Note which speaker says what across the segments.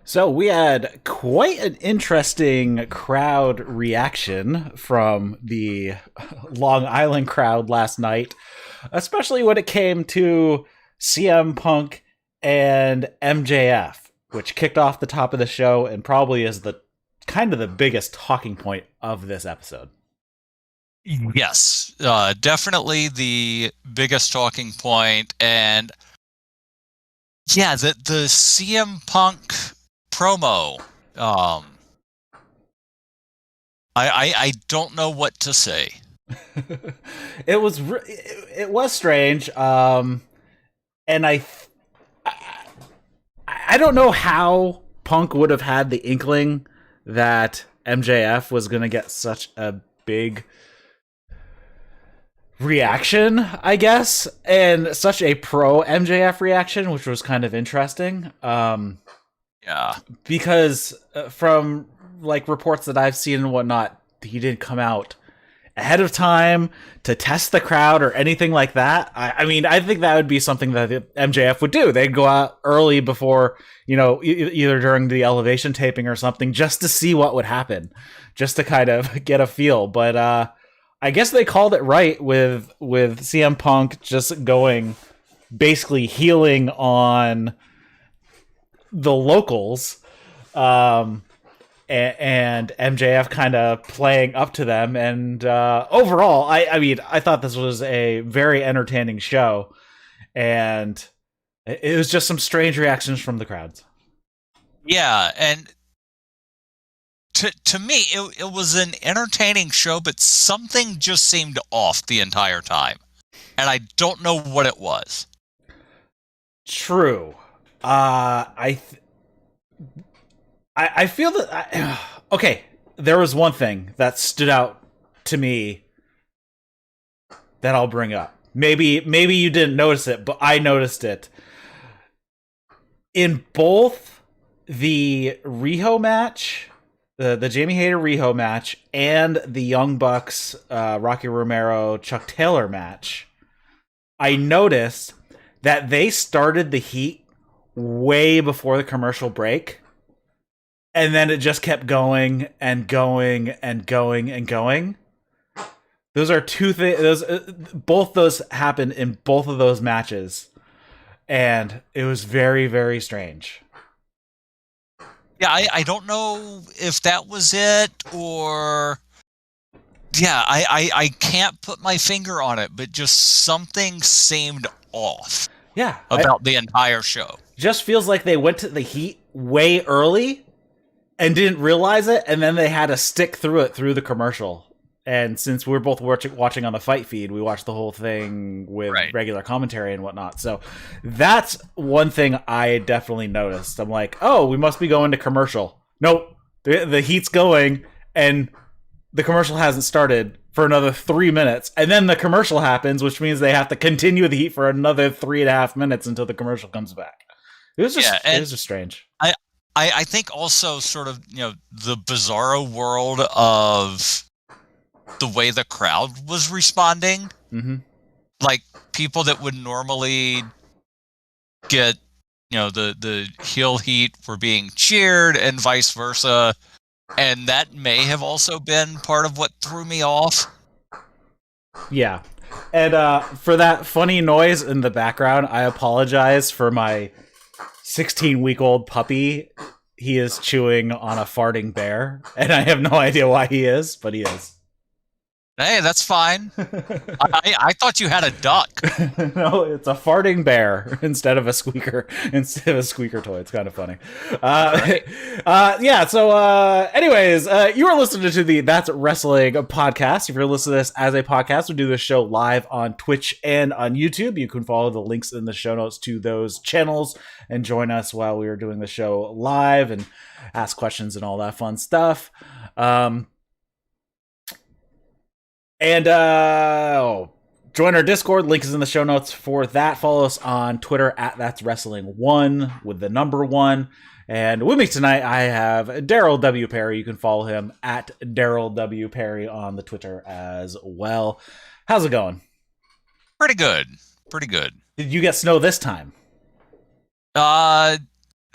Speaker 1: So we had quite an interesting crowd reaction from the Long Island crowd last night, especially when it came to CM Punk and MJF, which kicked off the top of the show and probably is the kind of the biggest talking point of this episode.
Speaker 2: Yes, definitely the biggest talking point, and yeah, the CM Punk promo. I don't know what to say.
Speaker 1: It was strange, and I don't know how Punk would have had the inkling that MJF was going to get such a big reaction, I guess, and such a pro MJF reaction, which was kind of interesting.
Speaker 2: Yeah,
Speaker 1: because from like reports that I've seen and whatnot, he didn't come out ahead of time to test the crowd or anything like that. I mean, I think that would be something that MJF would do. They'd go out early before, either during the Elevation taping or something, just to see what would happen, just to kind of get a feel. But I guess they called it right with CM Punk just going basically healing on the locals, and MJF kind of playing up to them. And overall, I mean, I thought this was a very entertaining show, and it was just some strange reactions from the crowds.
Speaker 2: Yeah, and to me, it was an entertaining show, but something just seemed off the entire time, and I don't know what it was.
Speaker 1: True. I feel that okay, there was one thing that stood out to me that I'll bring up. Maybe you didn't notice it, but I noticed it. In both the Riho match, the Jamie Hayter Riho match, and the Young Bucks Rocky Romero Chuck Taylor match, I noticed that they started the heat way before the commercial break, and then it just kept going and going and going and going. Those are two things. Both those happened in both of those matches, and it was very, very strange.
Speaker 2: Yeah, I don't know if that was it or... Yeah, I can't put my finger on it, but just something seemed off.
Speaker 1: Yeah,
Speaker 2: about the entire show.
Speaker 1: Just feels like they went to the heat way early and didn't realize it, and then they had to stick through it through the commercial. And since we're both watching on the fight feed, we watched the whole thing with regular commentary and whatnot. So that's one thing I definitely noticed. I'm like, oh, we must be going to commercial. Nope, the heat's going, and the commercial hasn't started for another 3 minutes. And then the commercial happens, which means they have to continue the heat for another 3.5 minutes until the commercial comes back. It was just, it was just strange.
Speaker 2: I think also sort of, the bizarro world of the way the crowd was responding.
Speaker 1: Mm-hmm.
Speaker 2: Like, people that would normally get, the heel heat were being cheered and vice versa. And that may have also been part of what threw me off.
Speaker 1: Yeah. And for that funny noise in the background, I apologize for my 16-week-old puppy. He is chewing on a farting bear, and I have no idea why he is, but he is.
Speaker 2: Hey, that's fine. I thought you had a duck.
Speaker 1: No, it's a farting bear instead of a squeaker toy. It's kind of funny. Yeah. So, anyways, you are listening to the That's Wrestling podcast. If you're listening to this as a podcast, we do this show live on Twitch and on YouTube. You can follow the links in the show notes to those channels and join us while we are doing the show live and ask questions and all that fun stuff. And join our Discord. Link is in the show notes for that. Follow us on Twitter at That's Wrestling 1 with the number 1. And with me tonight, I have Darryl W. Perry. You can follow him at Darryl W. Perry on the Twitter as well. How's it going?
Speaker 2: Pretty good. Pretty good.
Speaker 1: Did you get snow this time?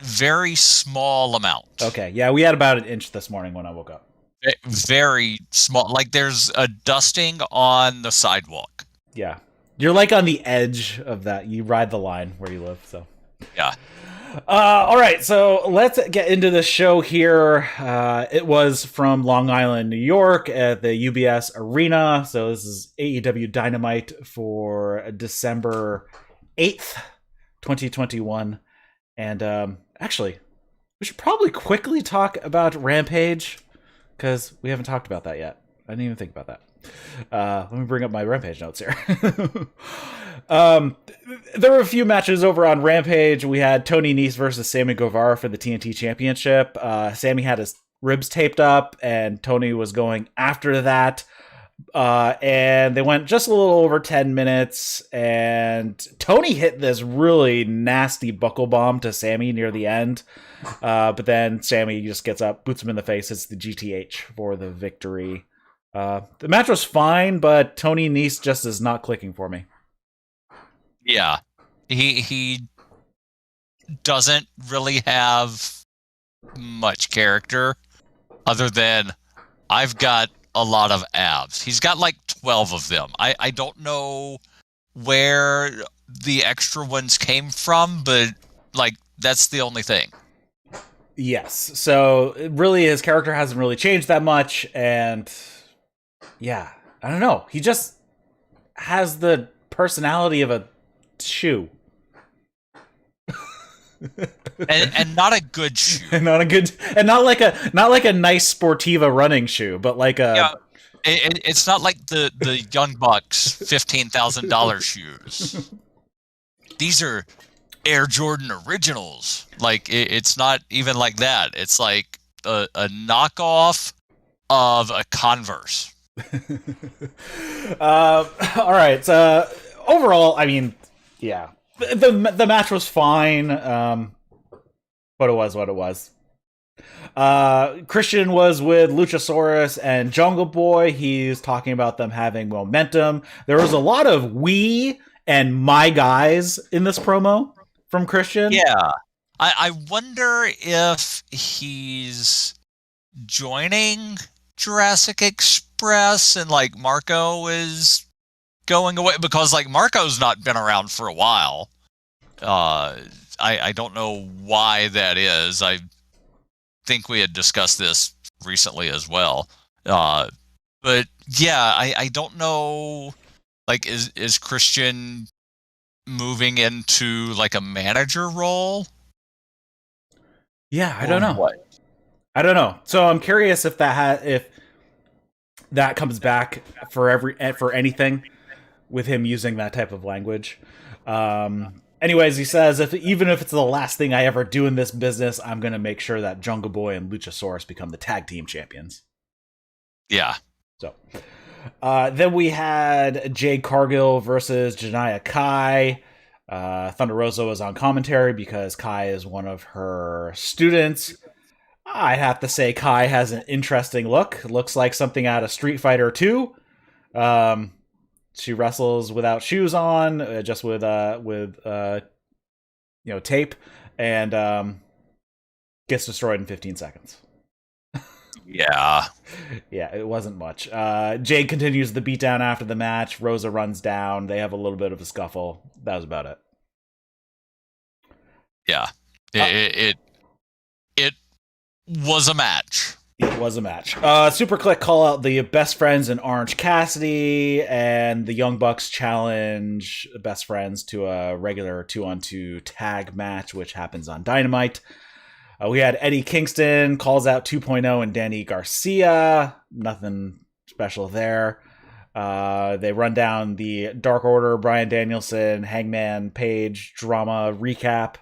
Speaker 2: very small amount.
Speaker 1: Okay, yeah, we had about an inch this morning when I woke up.
Speaker 2: Very small. Like there's a dusting on the sidewalk.
Speaker 1: Yeah. You're like on the edge of that. You ride the line where you live, so.
Speaker 2: Yeah.
Speaker 1: All right, so let's get into the show here. It was from Long Island, New York at the UBS Arena. So this is AEW Dynamite for December 8th, 2021. And actually, we should probably quickly talk about Rampage because we haven't talked about that yet. I didn't even think about that. Let me bring up my Rampage notes here. There were a few matches over on Rampage. We had Tony Nese versus Sammy Guevara for the TNT Championship. Sammy had his ribs taped up, and Tony was going after that. And they went just a little over 10 minutes, and Tony hit this really nasty buckle bomb to Sammy near the end. But then Sammy just gets up, boots him in the face. It's the GTH for the victory. The match was fine, but Tony Nese just is not clicking for me.
Speaker 2: Yeah. He doesn't really have much character other than I've got a lot of abs. He's got like 12 of them. I don't know where the extra ones came from, but like that's the only thing.
Speaker 1: Yes. So really his character hasn't really changed that much, and yeah, I don't know. He just has the personality of a shoe.
Speaker 2: and not a good shoe.
Speaker 1: and not like a nice Sportiva running shoe, but like a
Speaker 2: yeah, it's not like the Young Bucks $15,000 shoes. These are Air Jordan Originals. Like it's not even like that. It's like a knockoff of a Converse.
Speaker 1: All right. So overall, I mean, yeah, the match was fine. But it was what it was. Christian was with Luchasaurus and Jungle Boy. He's talking about them having momentum. There was a lot of we and my guys in this promo from Christian.
Speaker 2: Yeah. I wonder if he's joining Jurassic Express and like Marco is going away, because like Marco's not been around for a while. I don't know why that is. I think we had discussed this recently as well. But yeah, I don't know. Like, is Christian moving into like a manager role?
Speaker 1: Yeah, I don't know. What? I don't know. So I'm curious if if that comes back for anything with him using that type of language. Anyways, he says, even if it's the last thing I ever do in this business, I'm going to make sure that Jungle Boy and Luchasaurus become the tag team champions.
Speaker 2: Yeah.
Speaker 1: So then we had Jade Cargill versus Janaya Kai. Thunder Rosa was on commentary because Kai is one of her students. I have to say Kai has an interesting look. Looks like something out of Street Fighter 2. She wrestles without shoes on, just with tape, and gets destroyed in 15 seconds.
Speaker 2: Yeah.
Speaker 1: Yeah, it wasn't much. Jade continues the beatdown after the match. Rosa runs down. They have a little bit of a scuffle. That was about it.
Speaker 2: Yeah. It was a match.
Speaker 1: It was a match. Super Click call out the Best Friends and Orange Cassidy, and the Young Bucks challenge the Best Friends to a regular 2-on-2 tag match, which happens on Dynamite. We had Eddie Kingston calls out 2.0 and Danny Garcia. Nothing special there. They run down the Dark Order, Bryan Danielson, Hangman Page drama recap.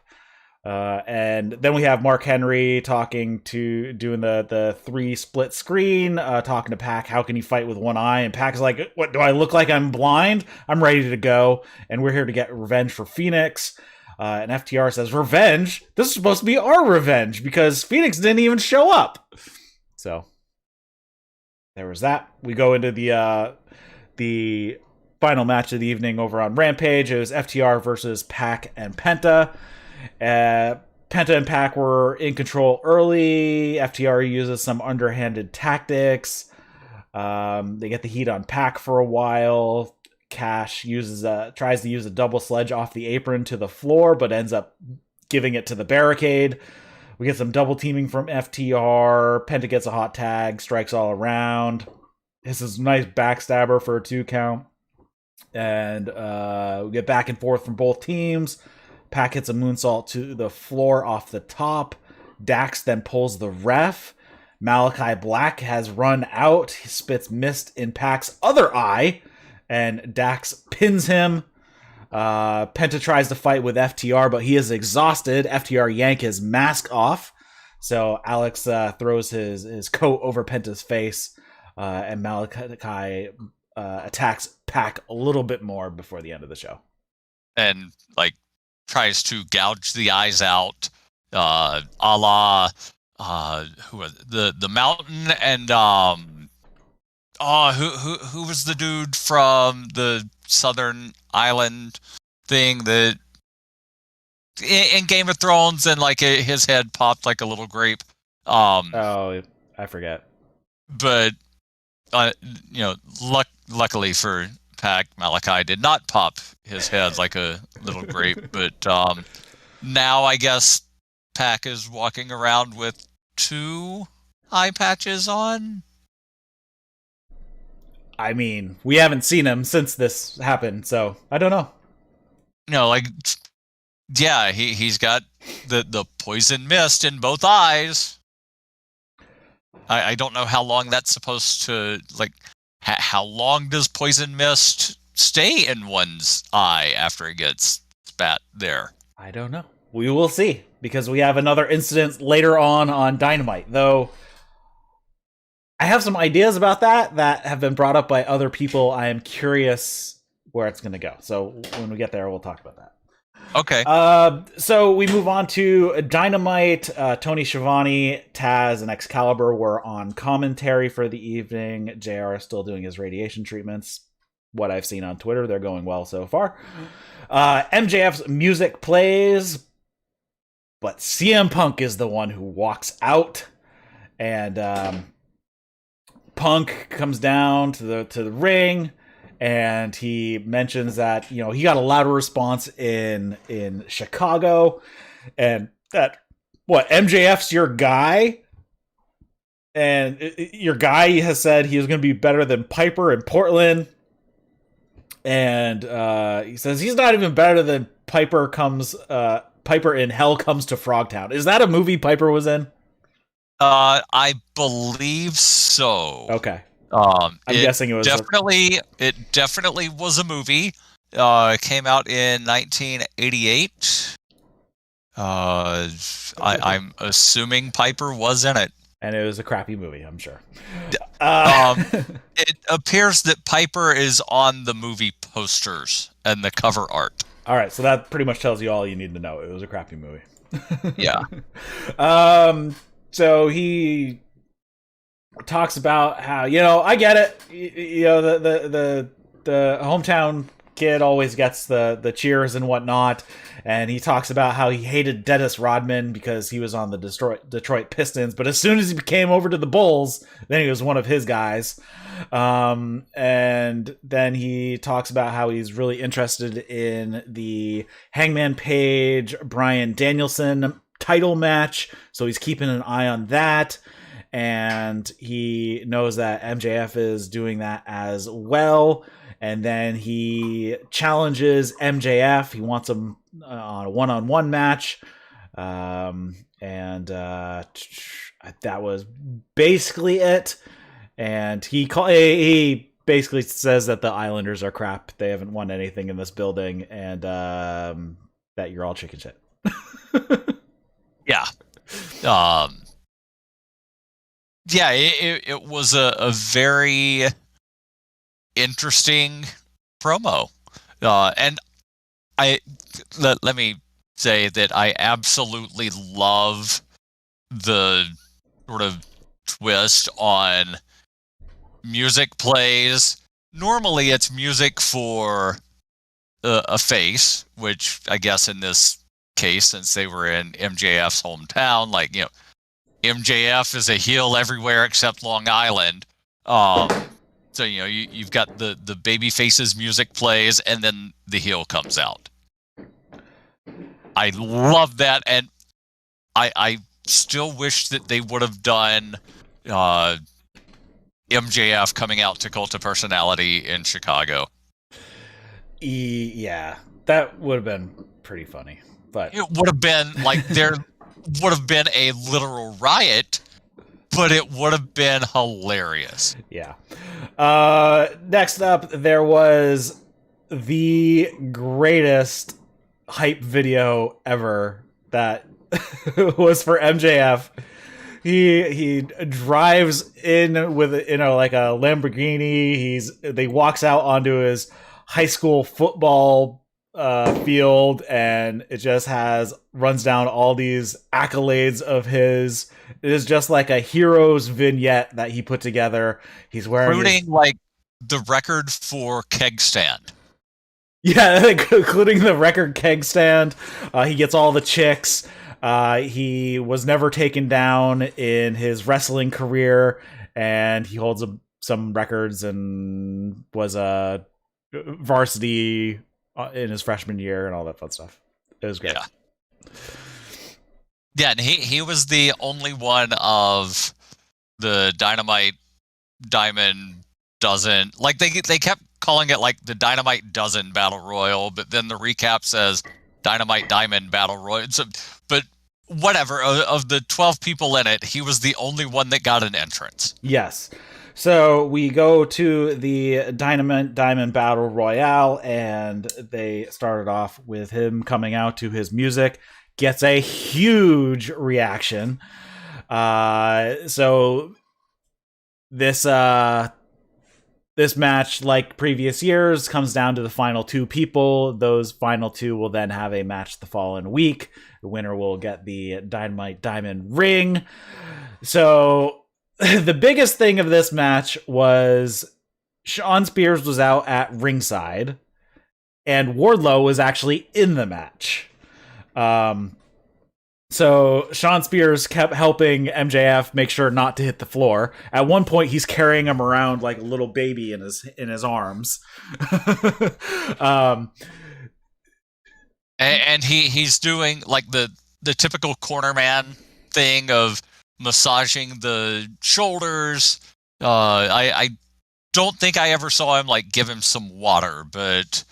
Speaker 1: And then we have Mark Henry doing the 3 split screen, talking to Pac. How can you fight with one eye? And Pac's like, what, do I look like I'm blind? I'm ready to go. And we're here to get revenge for Phoenix. And FTR says, revenge? This is supposed to be our revenge because Phoenix didn't even show up. So there was that. We go into the final match of the evening over on Rampage. It was FTR versus Pack and Penta. Penta and Pac were in control early. FTR uses some underhanded tactics. They get the heat on Pac for a while. Cash tries to use a double sledge off the apron to the floor, but ends up giving it to the barricade. We get some double teaming from FTR. Penta gets a hot tag, strikes all around. This is a nice backstabber for a 2 count. And we get back and forth from both teams. Pac hits a moonsault to the floor off the top. Dax then pulls the ref. Malachi Black has run out. He spits mist in Pac's other eye. And Dax pins him. Penta tries to fight with FTR, but he is exhausted. FTR yank his mask off. So Alex throws his coat over Penta's face. And Malachi attacks Pac a little bit more before the end of the show.
Speaker 2: And, like, tries to gouge the eyes out, a la who was the Mountain and who was the dude from the Southern Island thing that in Game of Thrones, and like his head popped like a little grape.
Speaker 1: I forget.
Speaker 2: But luckily for Pac, Malachi did not pop his head like a little grape. But now I guess Pac is walking around with 2 eye patches on.
Speaker 1: I mean, we haven't seen him since this happened, so I don't know.
Speaker 2: Yeah, he's got the poison mist in both eyes. I don't know how long that's supposed to, like, how long does poison mist stay in one's eye after it gets spat there?
Speaker 1: I don't know. We will see, because we have another incident later on Dynamite, though I have some ideas about that have been brought up by other people. I am curious where it's going to go. So when we get there, we'll talk about that.
Speaker 2: Okay.
Speaker 1: So we move on to Dynamite. Tony Schiavone, Taz, and Excalibur were on commentary for the evening. JR is still doing his radiation treatments. What I've seen on Twitter, they're going well so far. MJF's music plays, but CM Punk is the one who walks out, and Punk comes down to the ring. And he mentions that, he got a louder response in Chicago, and that, MJF's your guy? And your guy has said he was going to be better than Piper in Portland. And he says he's not even better than Piper in Hell Comes to Frogtown. Is that a movie Piper was in?
Speaker 2: I believe so.
Speaker 1: Okay. I'm guessing it was
Speaker 2: definitely was a movie. It came out in 1988. I'm assuming Piper was in it,
Speaker 1: and it was a crappy movie, I'm sure.
Speaker 2: It appears that Piper is on the movie posters and the cover art.
Speaker 1: All right, so that pretty much tells you all you need to know. It was a crappy movie.
Speaker 2: Yeah.
Speaker 1: So he talks about how, I get it. The hometown kid always gets the cheers and whatnot. And he talks about how he hated Dennis Rodman because he was on the Detroit Pistons. But as soon as he came over to the Bulls, then he was one of his guys. And then he talks about how he's really interested in the Hangman Page, Bryan Danielson title match. So he's keeping an eye on that. And he knows that MJF is doing that as well. And then he challenges MJF. He wants him on a one-on-one match. And that was basically it. And he basically says that the Islanders are crap. They haven't won anything in this building. And that you're all chicken shit.
Speaker 2: Yeah. Yeah, it was a very interesting promo. And let me say that I absolutely love the sort of twist on music plays. Normally it's music for a face, which I guess in this case since they were in MJF's hometown. Like, MJF is a heel everywhere except Long Island. So, you've got the baby faces music plays and then the heel comes out. I love that. And I still wish that they would have done MJF coming out to Cult of Personality in Chicago.
Speaker 1: Yeah, that would have been pretty funny. But
Speaker 2: it would have been like there would have been a literal riot, but it would have been hilarious.
Speaker 1: Yeah. Next up, there was the greatest hype video ever that was for MJF. He drives in with like a Lamborghini. He walks out onto his high school football field, and it just runs down all these accolades of his. It is just like a hero's vignette that he put together. He's wearing
Speaker 2: like the record for keg stand.
Speaker 1: Yeah, including the record keg stand. He gets all the chicks. He was never taken down in his wrestling career, and he holds some records and was a varsity in his freshman year and all that fun stuff. It was great.
Speaker 2: Yeah, and he was the only one of the Dynamite Diamond Dozen. Like they kept calling it like the Dynamite Dozen Battle Royal, but then the recap says Dynamite Diamond Battle Royal. So, but whatever, of the 12 people in it, he was the only one that got an entrance.
Speaker 1: Yes. So we go to the Dynamite Diamond Battle Royale, and they started off with him coming out to his music. Gets a huge reaction. So this match, like previous years, comes down to the final two people. Those final two will then have a match the following week. The winner will get the Dynamite Diamond ring. So the biggest thing of this match was Shawn Spears was out at ringside, and Wardlow was actually in the match. So Shawn Spears kept helping MJF make sure not to hit the floor. At one point, he's carrying him around like a little baby in his arms.
Speaker 2: And he's doing like the typical corner man thing of massaging the shoulders. I don't think I ever saw him like give him some water, but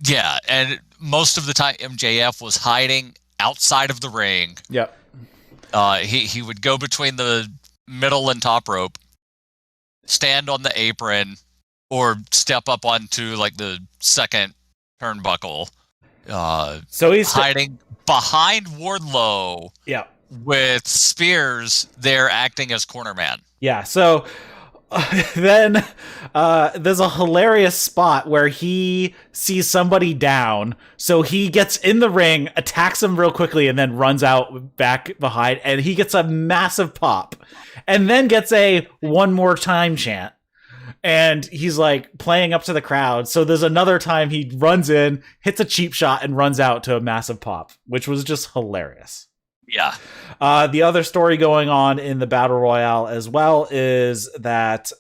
Speaker 2: yeah. And most of the time, MJF was hiding outside of the ring.
Speaker 1: Yep.
Speaker 2: He would go between the middle and top rope, stand on the apron, or step up onto like the second turnbuckle. So he's hiding behind Wardlow.
Speaker 1: Yeah.
Speaker 2: With Spears there acting as corner man.
Speaker 1: Yeah. So then there's a hilarious spot where he sees somebody down, so he gets in the ring, attacks him real quickly, and then runs out back behind, and he gets a massive pop, and then gets a one more time chant, and he's like playing up to the crowd. So there's another time he runs in, hits a cheap shot, and runs out to a massive pop, which was just hilarious.
Speaker 2: Yeah.
Speaker 1: The other story going on in the Battle Royale as well is that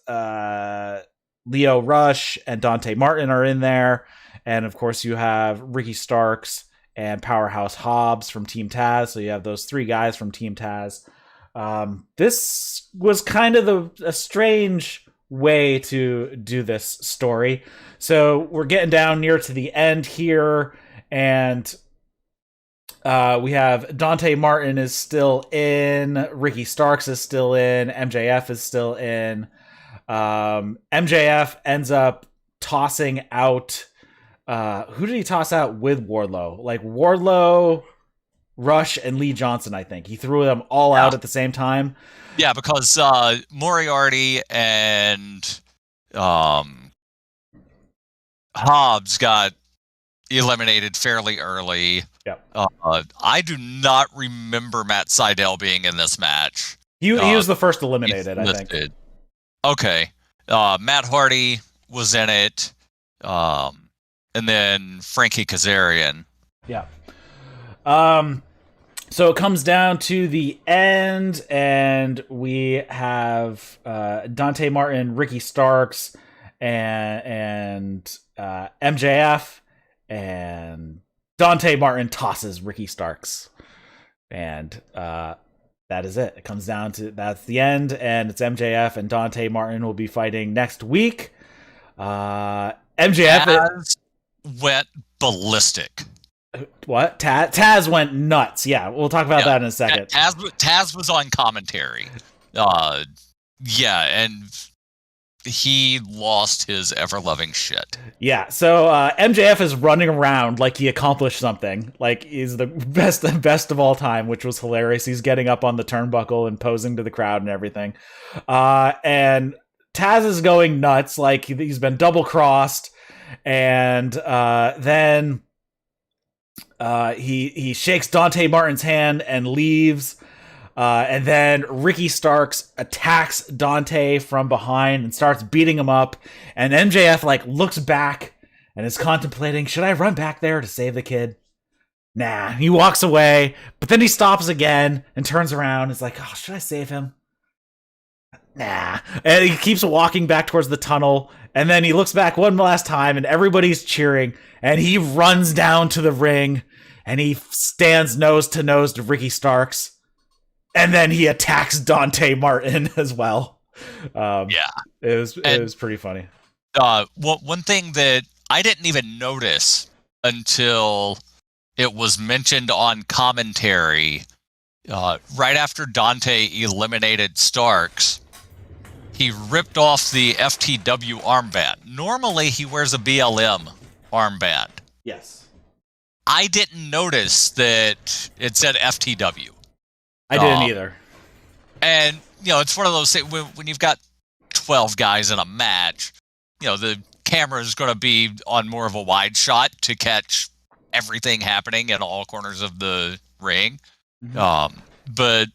Speaker 1: Leo Rush and Dante Martin are in there. And of course you have Ricky Starks and Powerhouse Hobbs from Team Taz. So you have those three guys from Team Taz. This was kind of a strange way to do this story. So we're getting down near to the end here, and we have Dante Martin is still in, Ricky Starks is still in, MJF is still in. MJF ends up tossing out, who did he toss out with Wardlow? Like Wardlow, Rush, and Lee Johnson, I think. He threw them all out at the same time.
Speaker 2: Yeah, because Moriarty and Hobbs got eliminated fairly early.
Speaker 1: Yep.
Speaker 2: I do not remember Matt Sydal being in this match.
Speaker 1: He was the first eliminated, I think.
Speaker 2: Okay. Matt Hardy was in it. And then Frankie Kazarian.
Speaker 1: Yeah. So it comes down to the end, and we have Dante Martin, Ricky Starks, and MJF, and Dante Martin tosses Ricky Starks, and that is it. It comes down to that's the end, and it's MJF and Dante Martin will be fighting next week. MJF
Speaker 2: went ballistic.
Speaker 1: What? Taz went nuts. Yeah, we'll talk about that in a second.
Speaker 2: Taz was on commentary. Yeah, and he lost his ever-loving shit.
Speaker 1: Yeah, so MJF is running around like he accomplished something. Like he's the best of all time, which was hilarious. He's getting up on the turnbuckle and posing to the crowd and everything. And Taz is going nuts, like he's been double-crossed. And then he shakes Dante Martin's hand and leaves. And then Ricky Starks attacks Dante from behind and starts beating him up. And MJF like looks back and is contemplating, should I run back there to save the kid? Nah, he walks away, but then he stops again and turns around. It's like, oh, should I save him? Nah. And he keeps walking back towards the tunnel. And then he looks back one last time and everybody's cheering. And he runs down to the ring and he stands nose to nose to Ricky Starks. And then he attacks Dante Martin as well. It was pretty funny.
Speaker 2: One thing that I didn't even notice until it was mentioned on commentary, right after Dante eliminated Starks, he ripped off the FTW armband. Normally, he wears a BLM armband.
Speaker 1: Yes.
Speaker 2: I didn't notice that it said FTW.
Speaker 1: I didn't either.
Speaker 2: And, it's one of those things, when you've got 12 guys in a match, the camera is going to be on more of a wide shot to catch everything happening in all corners of the ring. Mm-hmm. But,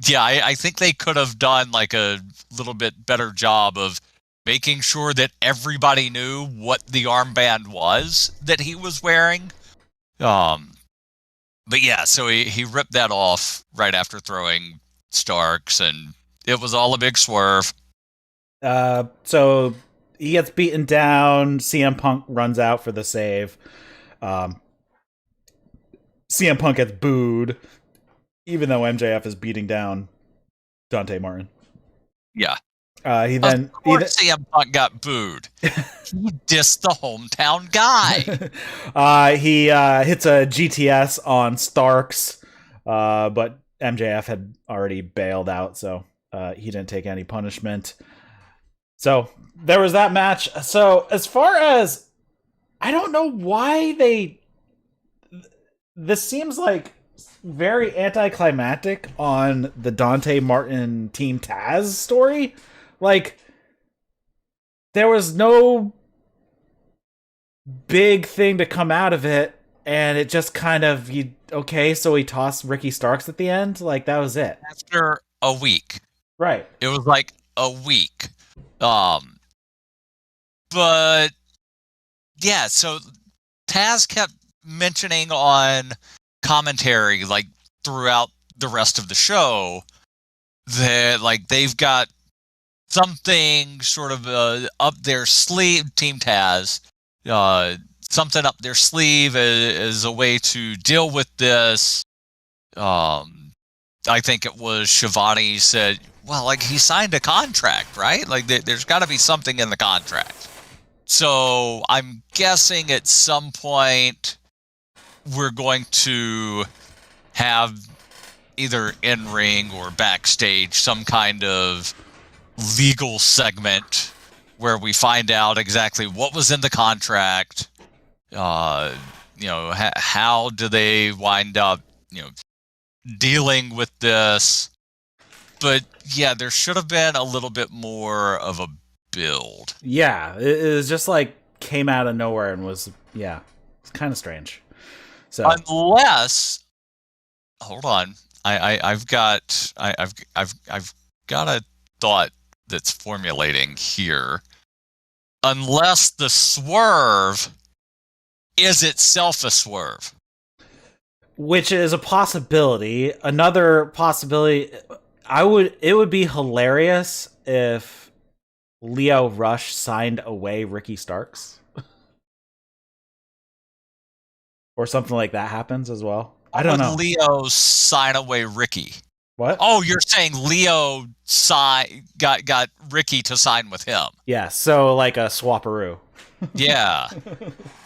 Speaker 2: yeah, I think they could have done like a little bit better job of making sure that everybody knew what the armband was that he was wearing. But yeah, so he ripped that off right after throwing Starks, and it was all a big swerve.
Speaker 1: So he gets beaten down. CM Punk runs out for the save. CM Punk gets booed, even though MJF is beating down Dante Martin.
Speaker 2: Yeah.
Speaker 1: CM
Speaker 2: Punk got booed. He dissed the hometown guy.
Speaker 1: He hits a GTS on Starks, but MJF had already bailed out, so he didn't take any punishment. So there was that match. So as far as, I don't know why this seems like very anticlimactic on the Dante Martin Team Taz story. Like, there was no big thing to come out of it, and it just kind of, so he tossed Ricky Starks at the end? Like, that was it.
Speaker 2: After a week.
Speaker 1: Right.
Speaker 2: It was like a week. But, yeah, so Taz kept mentioning on commentary, like, throughout the rest of the show, that, like, they've got something sort of up their sleeve, Team Taz, something up their sleeve as a way to deal with this. I think it was Shivani said, well, like, he signed a contract, right? Like, there's got to be something in the contract. So I'm guessing at some point we're going to have either in-ring or backstage some kind of legal segment where we find out exactly what was in the contract. How do they wind up, dealing with this? But yeah, there should have been a little bit more of a build.
Speaker 1: Yeah, it was just like came out of nowhere and was it's kind of strange. So
Speaker 2: unless, hold on, I've got a thought that's formulating here. Unless the swerve is itself a swerve.
Speaker 1: which is a possibility. Another possibility, it would be hilarious if Lio Rush signed away Ricky Starks. Or something like that happens as well. I don't know.
Speaker 2: Leo sign away Ricky.
Speaker 1: What?
Speaker 2: Oh, you're saying Leo got Ricky to sign with him.
Speaker 1: Yeah, so like a swaparoo.
Speaker 2: Yeah.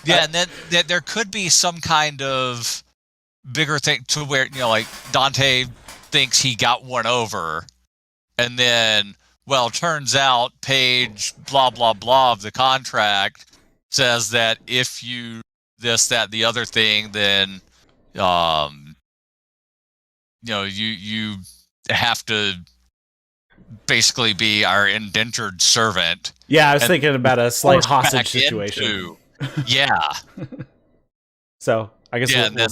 Speaker 2: And then there could be some kind of bigger thing to where, like Dante thinks he got one over, and then, well, turns out page blah, blah, blah of the contract says that if you this, that, the other thing, then, you have to basically be our indentured servant.
Speaker 1: Yeah, I was thinking about a slight hostage situation.
Speaker 2: Yeah.
Speaker 1: So I guess
Speaker 2: and then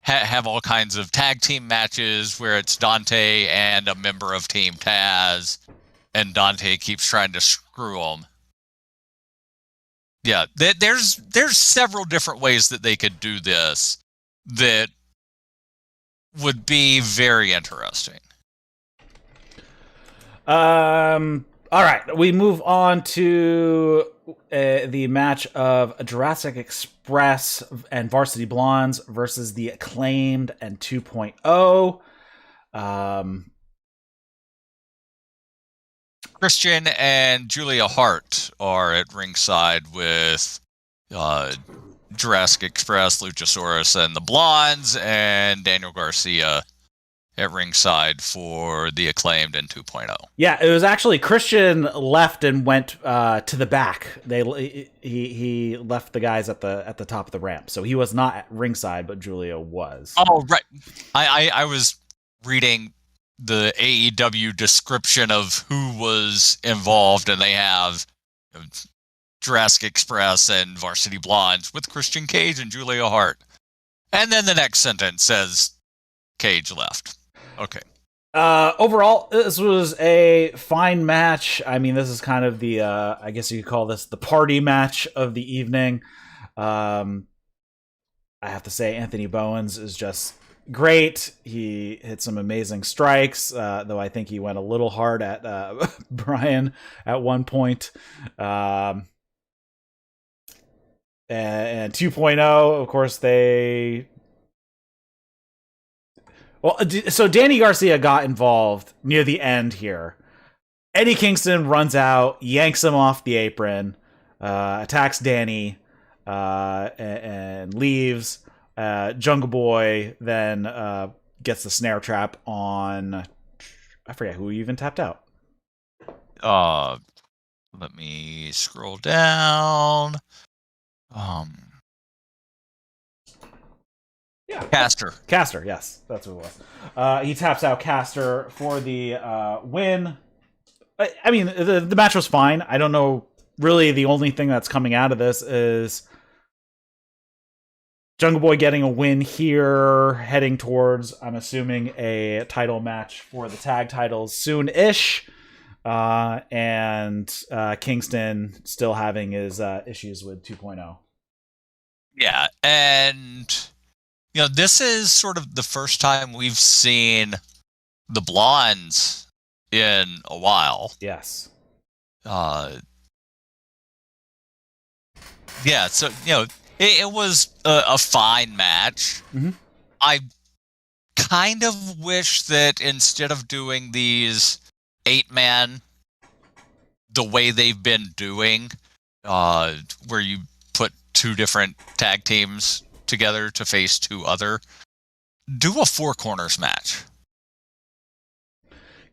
Speaker 2: have all kinds of tag team matches where it's Dante and a member of Team Taz, and Dante keeps trying to screw them. Yeah, there's several different ways that they could do this that would be very interesting.
Speaker 1: All right, we move on to the match of Jurassic Express and Varsity Blondes versus the Acclaimed and 2.0.
Speaker 2: Christian and Julia Hart are at ringside with Jurassic Express, Luchasaurus, and the Blondes, and Daniel Garcia at ringside for the Acclaimed and 2.0.
Speaker 1: Yeah, it was actually Christian left and went to the back. He left the guys at the top of the ramp, so he was not at ringside, but Julia was.
Speaker 2: Oh, right. I was reading the AEW description of who was involved, and they have Jurassic Express and Varsity Blondes with Christian Cage and Julia Hart. And then the next sentence says Cage left. Okay.
Speaker 1: Overall, this was a fine match. I mean, this is kind of the, I guess you could call this the party match of the evening. I have to say, Anthony Bowens is just great. He hit some amazing strikes, though I think he went a little hard at Bryan at one point. And 2.0, of course, so Danny Garcia got involved near the end here. Eddie Kingston runs out, yanks him off the apron, attacks Danny, and leaves. Jungle Boy then gets the snare trap on... I forget who even tapped out.
Speaker 2: Let me scroll down.
Speaker 1: Yeah, Caster, yes, that's what it was. He taps out Caster for the win. I mean, the match was fine. I don't know. Really, the only thing that's coming out of this is Jungle Boy getting a win here, heading towards, I'm assuming, a title match for the tag titles soon-ish. And Kingston still having his issues with 2.0.
Speaker 2: Yeah, and this is sort of the first time we've seen the Blondes in a while.
Speaker 1: Yes.
Speaker 2: Yeah, so it was a fine match.
Speaker 1: Mm-hmm.
Speaker 2: I kind of wish that instead of doing these 8-man the way they've been doing, where you put 2 different tag teams together to face 2 other, do a 4 corners match.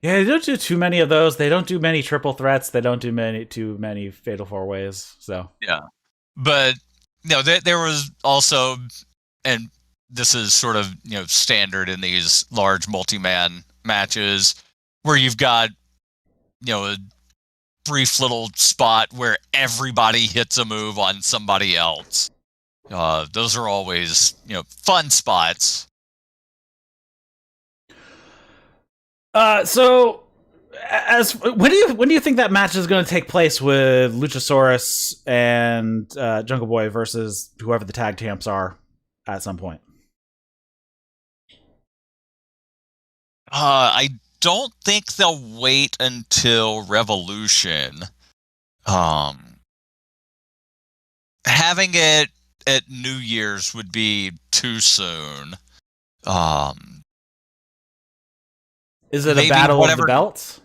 Speaker 1: Yeah, they don't do too many of those. They don't do many triple threats. They don't do too many fatal 4-ways. So
Speaker 2: yeah, but there was also, and this is sort of standard in these large multi-man matches, where you've got a brief little spot where everybody hits a move on somebody else. Those are always fun spots.
Speaker 1: So when do you think that match is going to take place with Luchasaurus and Jungle Boy versus whoever the tag champs are at some point?
Speaker 2: I don't think they'll wait until Revolution. Having it at New Year's would be too soon.
Speaker 1: Is it a
Speaker 2: maybe
Speaker 1: battle of the
Speaker 2: whatever-
Speaker 1: belts?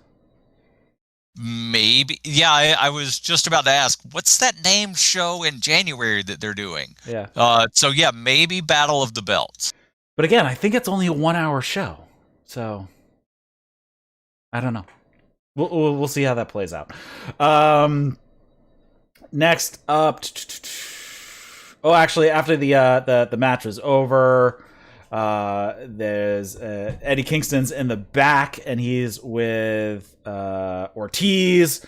Speaker 2: Maybe. Yeah, I was just about to ask, what's that named show in January that they're doing?
Speaker 1: Yeah.
Speaker 2: So yeah, maybe Battle of the Belts.
Speaker 1: But again, I think it's only a 1 hour show. So I don't know. We'll see how that plays out. Next up, actually, after the match was over, there's Eddie Kingston's in the back, and he's with Ortiz,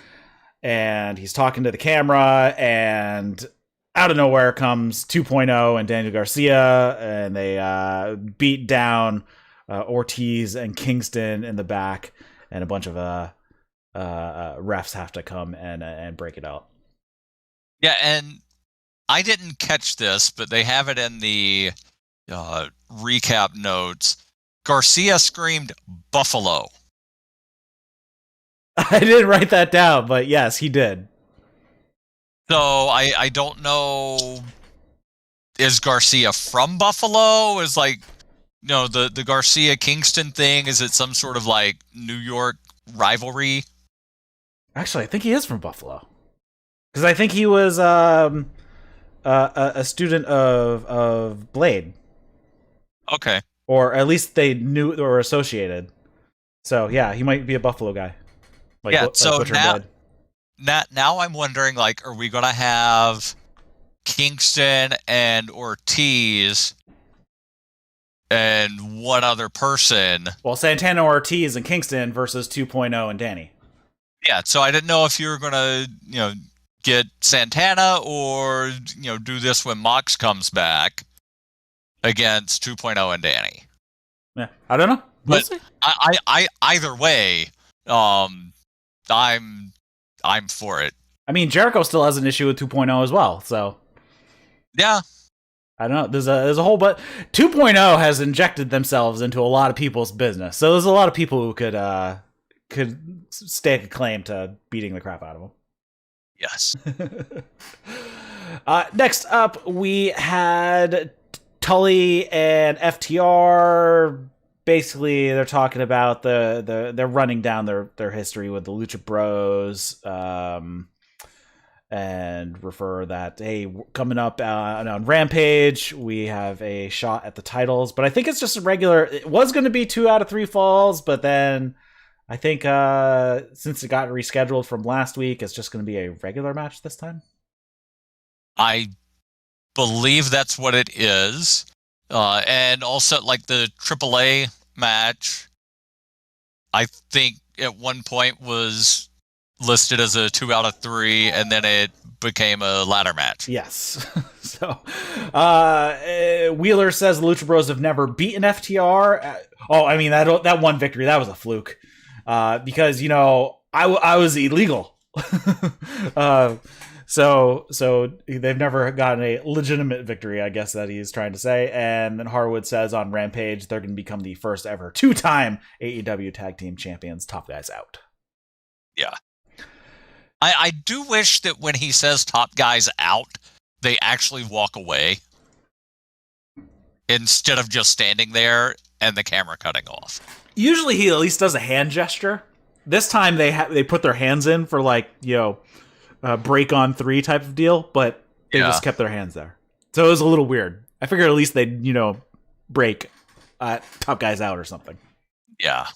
Speaker 1: and he's talking to the camera, and out of nowhere comes 2.0 and Daniel Garcia, and they beat down Ortiz and Kingston in the back, and a bunch of refs have to come and break it out.
Speaker 2: Yeah, and I didn't catch this, but they have it in the recap notes. Garcia screamed "Buffalo."
Speaker 1: I didn't write that down, but yes, he did.
Speaker 2: So I don't know. Is Garcia from Buffalo? Is like, the Garcia Kingston thing? Is it some sort of like New York rivalry?
Speaker 1: Actually, I think he is from Buffalo, because I think he was a student of Blade.
Speaker 2: Okay.
Speaker 1: Or at least they knew or were associated. So yeah, he might be a Buffalo guy.
Speaker 2: So now I'm wondering, like, are we gonna have Kingston and Ortiz and one other person?
Speaker 1: Well, Santana, Ortiz, and Kingston versus 2.0 and Danny.
Speaker 2: Yeah, so I didn't know if you were gonna, get Santana or, do this when Mox comes back against 2.0 and Danny.
Speaker 1: Yeah, I don't know. We'll
Speaker 2: But
Speaker 1: see.
Speaker 2: I either way, I'm for it.
Speaker 1: I mean, Jericho still has an issue with 2.0 as well, so
Speaker 2: Yeah.
Speaker 1: I don't know. There's a whole, but 2.0 has injected themselves into a lot of people's business. So there's a lot of people who could stake a claim to beating the crap out of them.
Speaker 2: Yes.
Speaker 1: Next up, we had Tully and FTR. Basically, they're talking about they're running down their history with the Lucha Bros, and refer that, hey, coming up on Rampage, we have a shot at the titles. But I think it's just a regular. It was going to be 2 out of 3 falls, but then I think since it got rescheduled from last week, it's just going to be a regular match this time.
Speaker 2: I believe that's what it is. And also, like, the AAA match, I think at one point was listed as a 2 out of 3, and then it became a ladder match.
Speaker 1: Yes. So, Wheeler says the Lucha Bros have never beaten FTR. I mean, that one victory, that was a fluke. Because, I was illegal. So they've never gotten a legitimate victory, I guess that he's trying to say. And then Harwood says on Rampage, they're going to become the first ever 2-time AEW Tag Team Champions. Top guys out.
Speaker 2: Yeah. I do wish that when he says top guys out, they actually walk away instead of just standing there and the camera cutting off.
Speaker 1: Usually he at least does a hand gesture. This time they put their hands in for, like, break on 3 type of deal, but they just kept their hands there. So it was a little weird. I figured at least they'd, break top guys out or something.
Speaker 2: Yeah.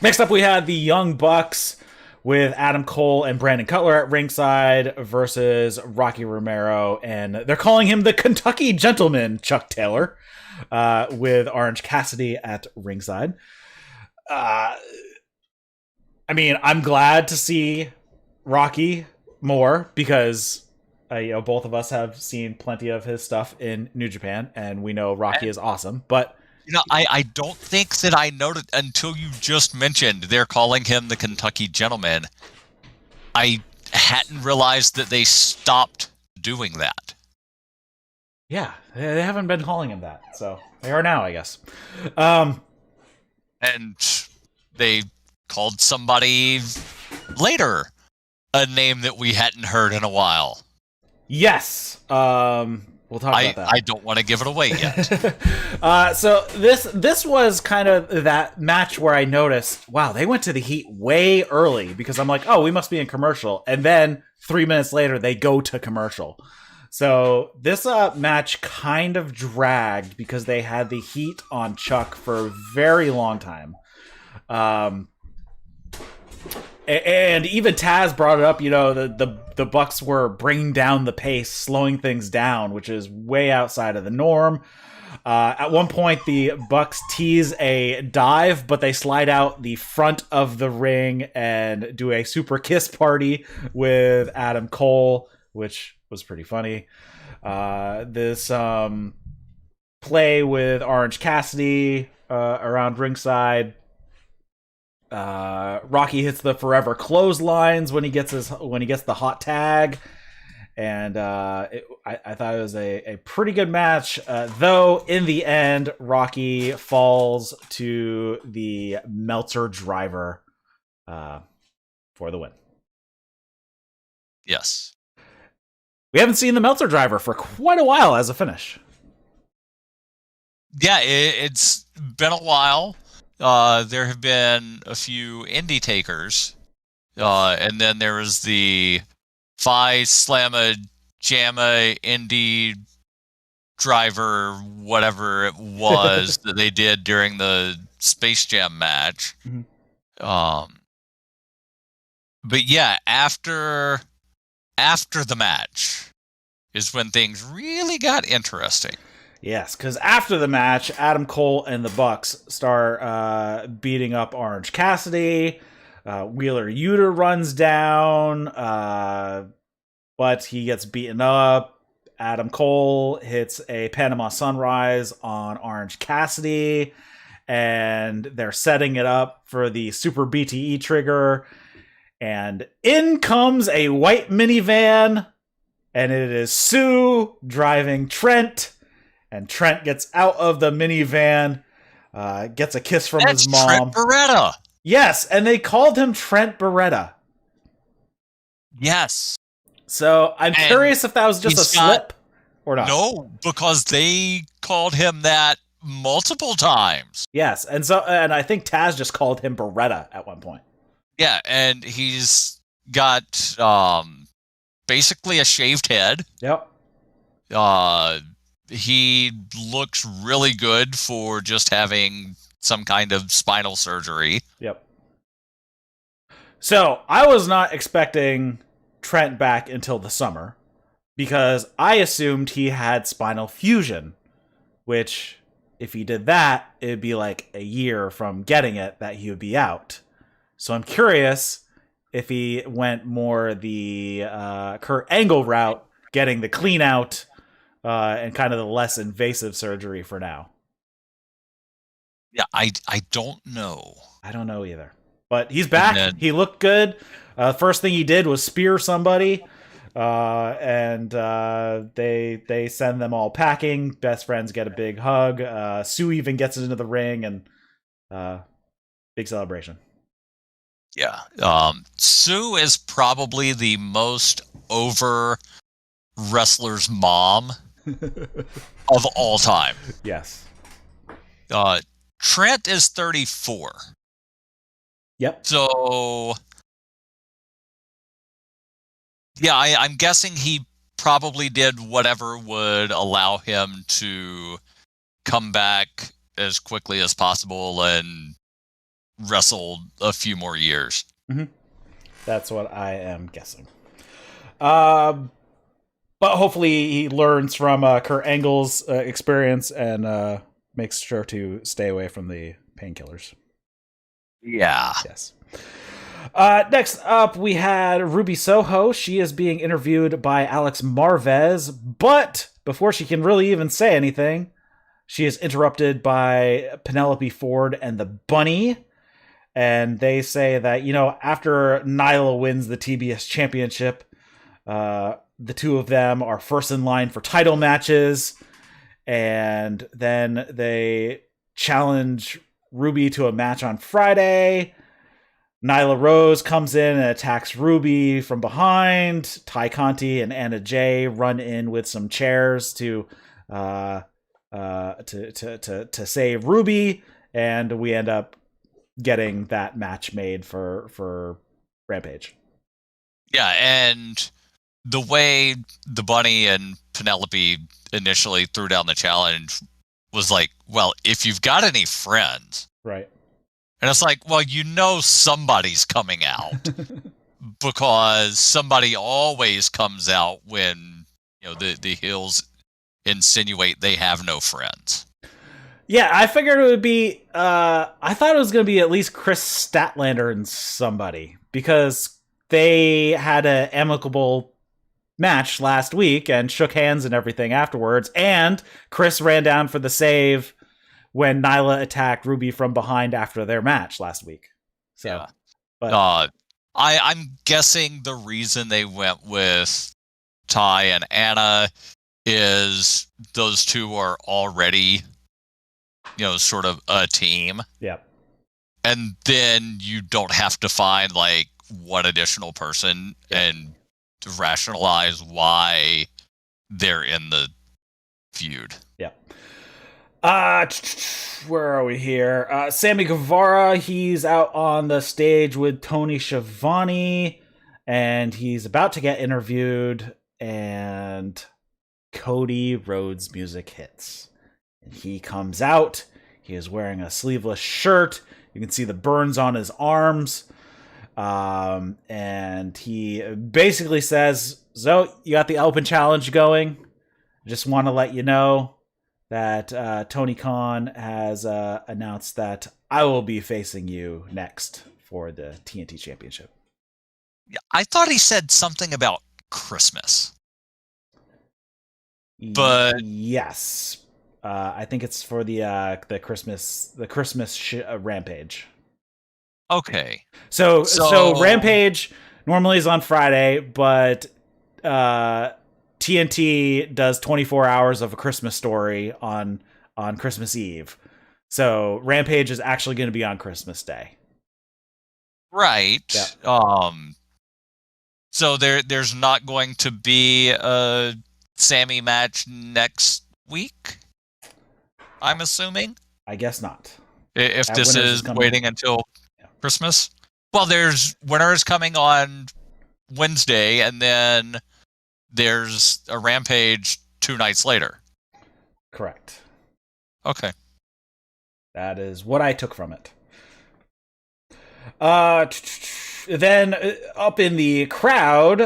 Speaker 1: Next up, we had the Young Bucks with Adam Cole and Brandon Cutler at ringside versus Rocky Romero, and they're calling him the Kentucky Gentleman, Chuck Taylor, with Orange Cassidy at ringside. I mean, I'm glad to see Rocky more because both of us have seen plenty of his stuff in New Japan, and we know Rocky is awesome. But
Speaker 2: I don't think that I noted until you just mentioned they're calling him the Kentucky Gentleman. I hadn't realized that they stopped doing that.
Speaker 1: Yeah, they haven't been calling him that, so they are now, I guess.
Speaker 2: And they called somebody later a name that we hadn't heard in a while.
Speaker 1: Yes. We'll talk about that.
Speaker 2: I don't want to give it away yet.
Speaker 1: So this was kind of that match where I noticed, wow, they went to the heat way early, because I'm like, oh, we must be in commercial. And then 3 minutes later, they go to commercial. So this match kind of dragged because they had the heat on Chuck for a very long time. And even Taz brought it up, the Bucks were bringing down the pace, slowing things down, which is way outside of the norm. At one point, the Bucks tease a dive, but they slide out the front of the ring and do a super kiss party with Adam Cole, which was pretty funny. This play with Orange Cassidy around ringside. Rocky hits the forever clotheslines when he gets the hot tag, and I thought it was a pretty good match. Though in the end, Rocky falls to the Meltzer driver for the win.
Speaker 2: Yes,
Speaker 1: we haven't seen the Meltzer driver for quite a while as a finish.
Speaker 2: Yeah, it's been a while. There have been a few indie takers, and then there was the Phi Slamma Jamma indie driver, whatever it was that they did during the Space Jam match.
Speaker 1: Mm-hmm.
Speaker 2: But yeah, after the match is when things really got interesting.
Speaker 1: Yes, because after the match, Adam Cole and the Bucks start beating up Orange Cassidy. Wheeler Yuta runs down, but he gets beaten up. Adam Cole hits a Panama Sunrise on Orange Cassidy, and they're setting it up for the Super BTE trigger. And in comes a white minivan, and it is Sue driving Trent. And Trent gets out of the minivan, gets a kiss from his mom.
Speaker 2: Trent Beretta.
Speaker 1: Yes, and they called him Trent Beretta.
Speaker 2: Yes.
Speaker 1: So I'm curious if that was just a slip or not.
Speaker 2: No, because they called him that multiple times.
Speaker 1: Yes, and I think Taz just called him Beretta at one point.
Speaker 2: Yeah, and he's got basically a shaved head.
Speaker 1: Yep.
Speaker 2: He looks really good for just having some kind of spinal surgery.
Speaker 1: Yep. So I was not expecting Trent back until the summer, because I assumed he had spinal fusion, which if he did that, it'd be like a year from getting it that he would be out. So I'm curious if he went more the Kurt Angle route, getting the clean out, and kind of the less invasive surgery for now.
Speaker 2: Yeah, I don't know.
Speaker 1: I don't know either. But he's back. He looked good. First thing he did was spear somebody, and they send them all packing. Best friends get a big hug. Sue even gets into the ring, and big celebration.
Speaker 2: Yeah. Sue is probably the most over wrestler's mom of all time.
Speaker 1: Yes.
Speaker 2: Trent is 34.
Speaker 1: Yep.
Speaker 2: So, yeah, I'm guessing he probably did whatever would allow him to come back as quickly as possible and wrestle a few more years.
Speaker 1: Mm-hmm. That's what I am guessing. But hopefully he learns from Kurt Angle's experience and makes sure to stay away from the painkillers.
Speaker 2: Yeah.
Speaker 1: Yes. Next up, we had Ruby Soho. She is being interviewed by Alex Marvez, but before she can really even say anything, she is interrupted by Penelope Ford and the Bunny. And they say that, after Nyla wins the TBS championship, the two of them are first in line for title matches, and then they challenge Ruby to a match on Friday. Nyla Rose comes in and attacks Ruby from behind. Ty Conti and Anna Jay run in with some chairs to save Ruby, and we end up getting that match made for Rampage.
Speaker 2: Yeah, and the way the Bunny and Penelope initially threw down the challenge was like, well, if you've got any friends,
Speaker 1: right?
Speaker 2: And it's like, well, you know somebody's coming out because somebody always comes out when, you know, the heels insinuate they have no friends.
Speaker 1: Yeah, I figured it would be, I thought it was going to be at least Chris Statlander and somebody, because they had an amicable match last week and shook hands and everything afterwards, and Chris ran down for the save when Nyla attacked Ruby from behind after their match last week. So,
Speaker 2: yeah.
Speaker 1: But
Speaker 2: I'm guessing the reason they went with Ty and Anna is those two are already, you know, sort of a team.
Speaker 1: Yeah.
Speaker 2: And then you don't have to find like one additional person and to rationalize why they're in the feud.
Speaker 1: Yeah. Where are we here? Sammy Guevara, he's out on the stage with Tony Schiavone, and he's about to get interviewed, and Cody Rhodes music hits. And he comes out. He is wearing a sleeveless shirt. You can see the burns on his arms. And he basically says, so, you got the open challenge going. Just want to let you know that Tony Khan has announced that I will be facing you next for the TNT Championship.
Speaker 2: Yeah, I thought he said something about Christmas. But
Speaker 1: yes, I think it's for the Christmas Rampage.
Speaker 2: Okay.
Speaker 1: So Rampage normally is on Friday, but TNT does 24 hours of a Christmas story on Christmas Eve. So Rampage is actually going to be on Christmas Day.
Speaker 2: Right.
Speaker 1: Yeah.
Speaker 2: So there's not going to be a Sammy match next week, I'm assuming?
Speaker 1: I guess not.
Speaker 2: If this is waiting until Christmas? Well, there's Winter's coming on Wednesday, and then there's a Rampage 2 nights later.
Speaker 1: Correct.
Speaker 2: Okay.
Speaker 1: That is what I took from it. Then up in the crowd,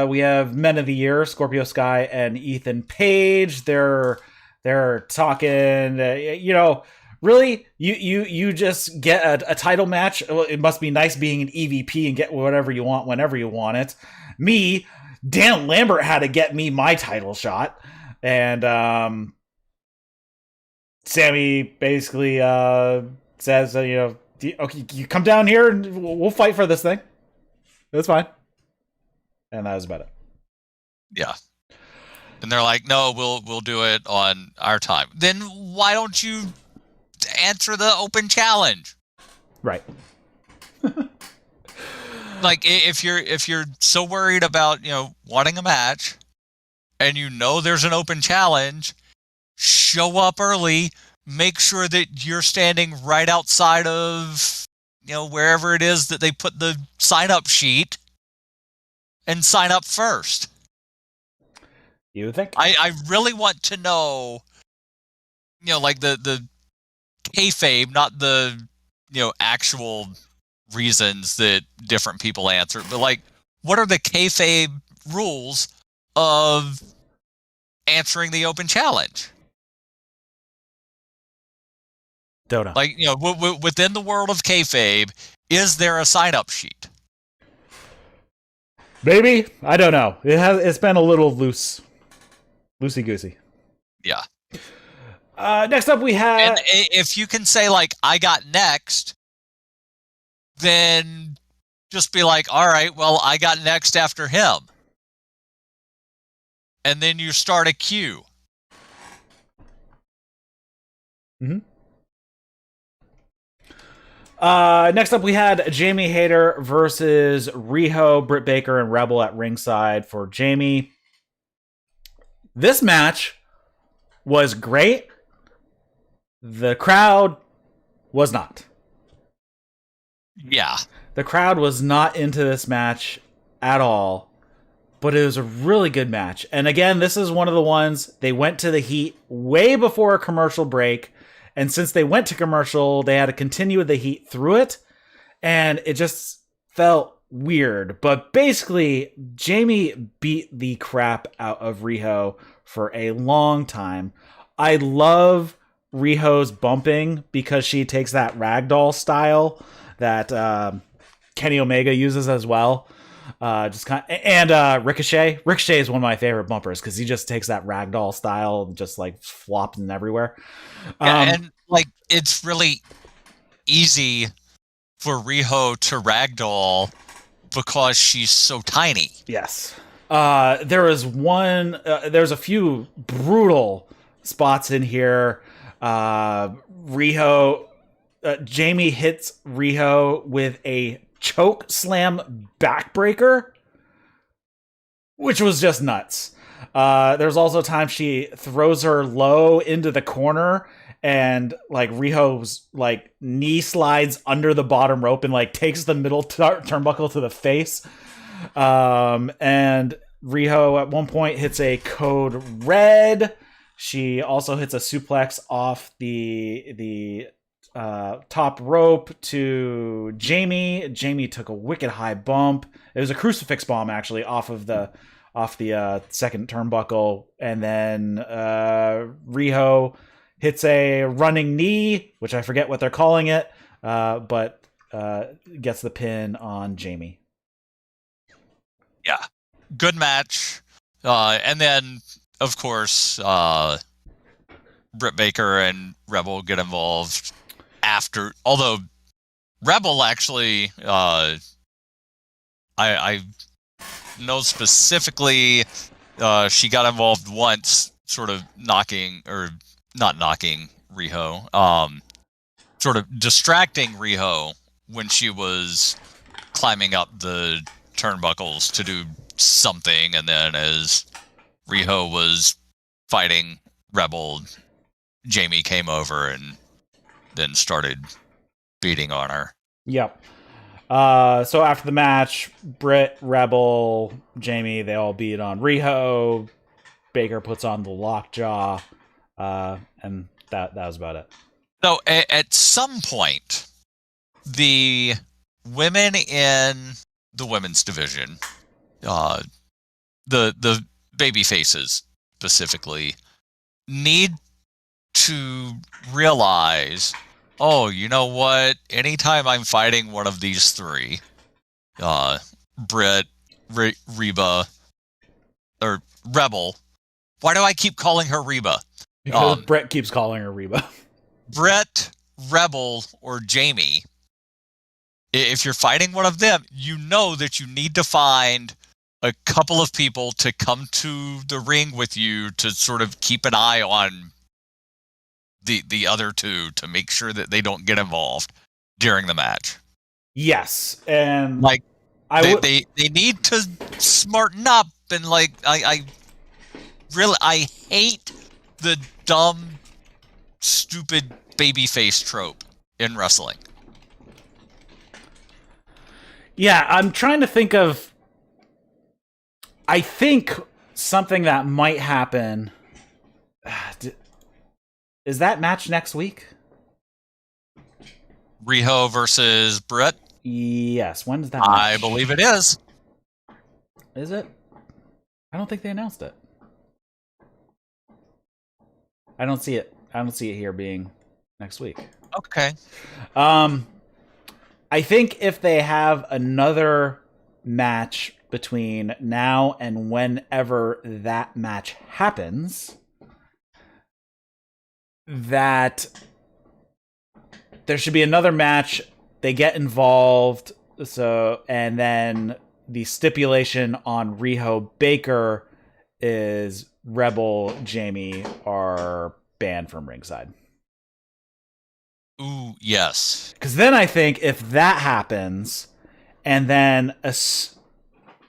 Speaker 1: we have Men of the Year, Scorpio Sky and Ethan Page. They're talking, really, you just get a title match. It must be nice being an EVP and get whatever you want whenever you want it. Me, Dan Lambert had to get me my title shot, and Sammy basically says, okay, you come down here and we'll fight for this thing. That's fine. And that was about it.
Speaker 2: Yeah. And they're like, no, we'll do it on our time. Then why don't you answer the open challenge?
Speaker 1: Right.
Speaker 2: Like if you're so worried about, wanting a match and there's an open challenge, show up early, make sure that you're standing right outside of, wherever it is that they put the sign-up sheet and sign up first.
Speaker 1: You would think?
Speaker 2: I really want to know, like the kayfabe, not the, actual reasons that different people answer, but like, what are the kayfabe rules of answering the open challenge?
Speaker 1: Don't know.
Speaker 2: Like, within the world of kayfabe, is there a sign-up sheet?
Speaker 1: Maybe. I don't know. It's been a little loosey-goosey.
Speaker 2: Yeah.
Speaker 1: Next up we have...
Speaker 2: And if you can say, like, I got next, then just be like, all right, well, I got next after him. and then you start a queue.
Speaker 1: Mm-hmm. Next up, we had Jamie Hayter versus Riho, Britt Baker, and Rebel at ringside for Jamie. This match was great. The crowd was not.
Speaker 2: Yeah.
Speaker 1: The crowd was not into this match at all, but it was a really good match. And again, this is one of the ones they went to the heat way before a commercial break. And since they went to commercial, they had to continue with the heat through it. And it just felt weird. But basically, Jamie beat the crap out of Riho for a long time. I love Riho's bumping because she takes that ragdoll style that Kenny Omega uses as well. Ricochet. Ricochet is one of my favorite bumpers because he just takes that ragdoll style and just like flops in everywhere.
Speaker 2: And like it's really easy for Riho to ragdoll because she's so tiny.
Speaker 1: Yes. There's a few brutal spots in here. Jamie hits Riho with a choke slam backbreaker, which was just nuts. There's also a time she throws her low into the corner and like Riho's like knee slides under the bottom rope and like takes the middle turnbuckle to the face. And Riho at one point hits a code red. She also hits a suplex off the top rope to Jamie. Jamie took a wicked high bump. It was a crucifix bomb actually off the second turnbuckle, and then Riho hits a running knee, which I forget what they're calling it, but gets the pin on Jamie.
Speaker 2: Yeah, good match. And then, of course, Britt Baker and Rebel get involved after. Although Rebel actually, I know specifically, she got involved once, sort of not knocking Riho, sort of distracting Riho when she was climbing up the turnbuckles to do something, and then as Riho was fighting Rebel, Jamie came over and then started beating on her.
Speaker 1: Yep. So after the match, Britt, Rebel, Jamie, they all beat on Riho. Baker puts on the lockjaw, and that was about it.
Speaker 2: So at some point, the women in the women's division, the baby faces specifically, need to realize, oh, you know what? Anytime I'm fighting one of these three, Britt, Reba, or Rebel. Why do I keep calling her Reba?
Speaker 1: Because Brett keeps calling her Reba.
Speaker 2: Brett, Rebel, or Jamie. If you're fighting one of them, you know that you need to find a couple of people to come to the ring with you to sort of keep an eye on the other two to make sure that they don't get involved during the match.
Speaker 1: Yes, and
Speaker 2: like they need to smarten up, and like I hate the dumb, stupid babyface trope in wrestling.
Speaker 1: Yeah, I'm trying to think of. I think something that might happen. Is that match next week?
Speaker 2: Riho versus Britt?
Speaker 1: Yes. When is that match?
Speaker 2: I believe it is.
Speaker 1: Is it? I don't think they announced it. I don't see it. I don't see it here being next week.
Speaker 2: Okay.
Speaker 1: I think if they have another match between now and whenever that match happens, that there should be another match. They get involved, and then the stipulation on Riho Baker is Rebel Jamie are banned from ringside.
Speaker 2: Ooh, yes.
Speaker 1: Because then I think if that happens, and then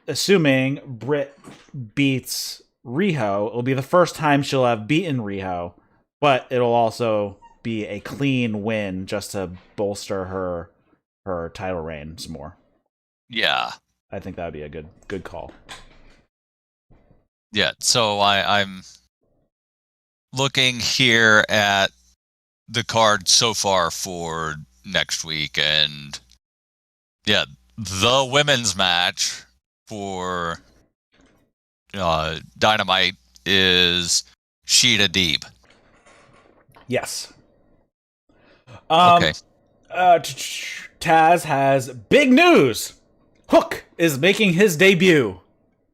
Speaker 1: assuming Britt beats Riho, it'll be the first time she'll have beaten Riho, but it'll also be a clean win just to bolster her title reign some more.
Speaker 2: Yeah.
Speaker 1: I think that would be a good call.
Speaker 2: Yeah, so I'm looking here at the card so far for next week, and yeah, the women's match for Dynamite is Sheeta Deeb.
Speaker 1: Yes.
Speaker 2: Okay.
Speaker 1: Taz has big news. Hook is making his debut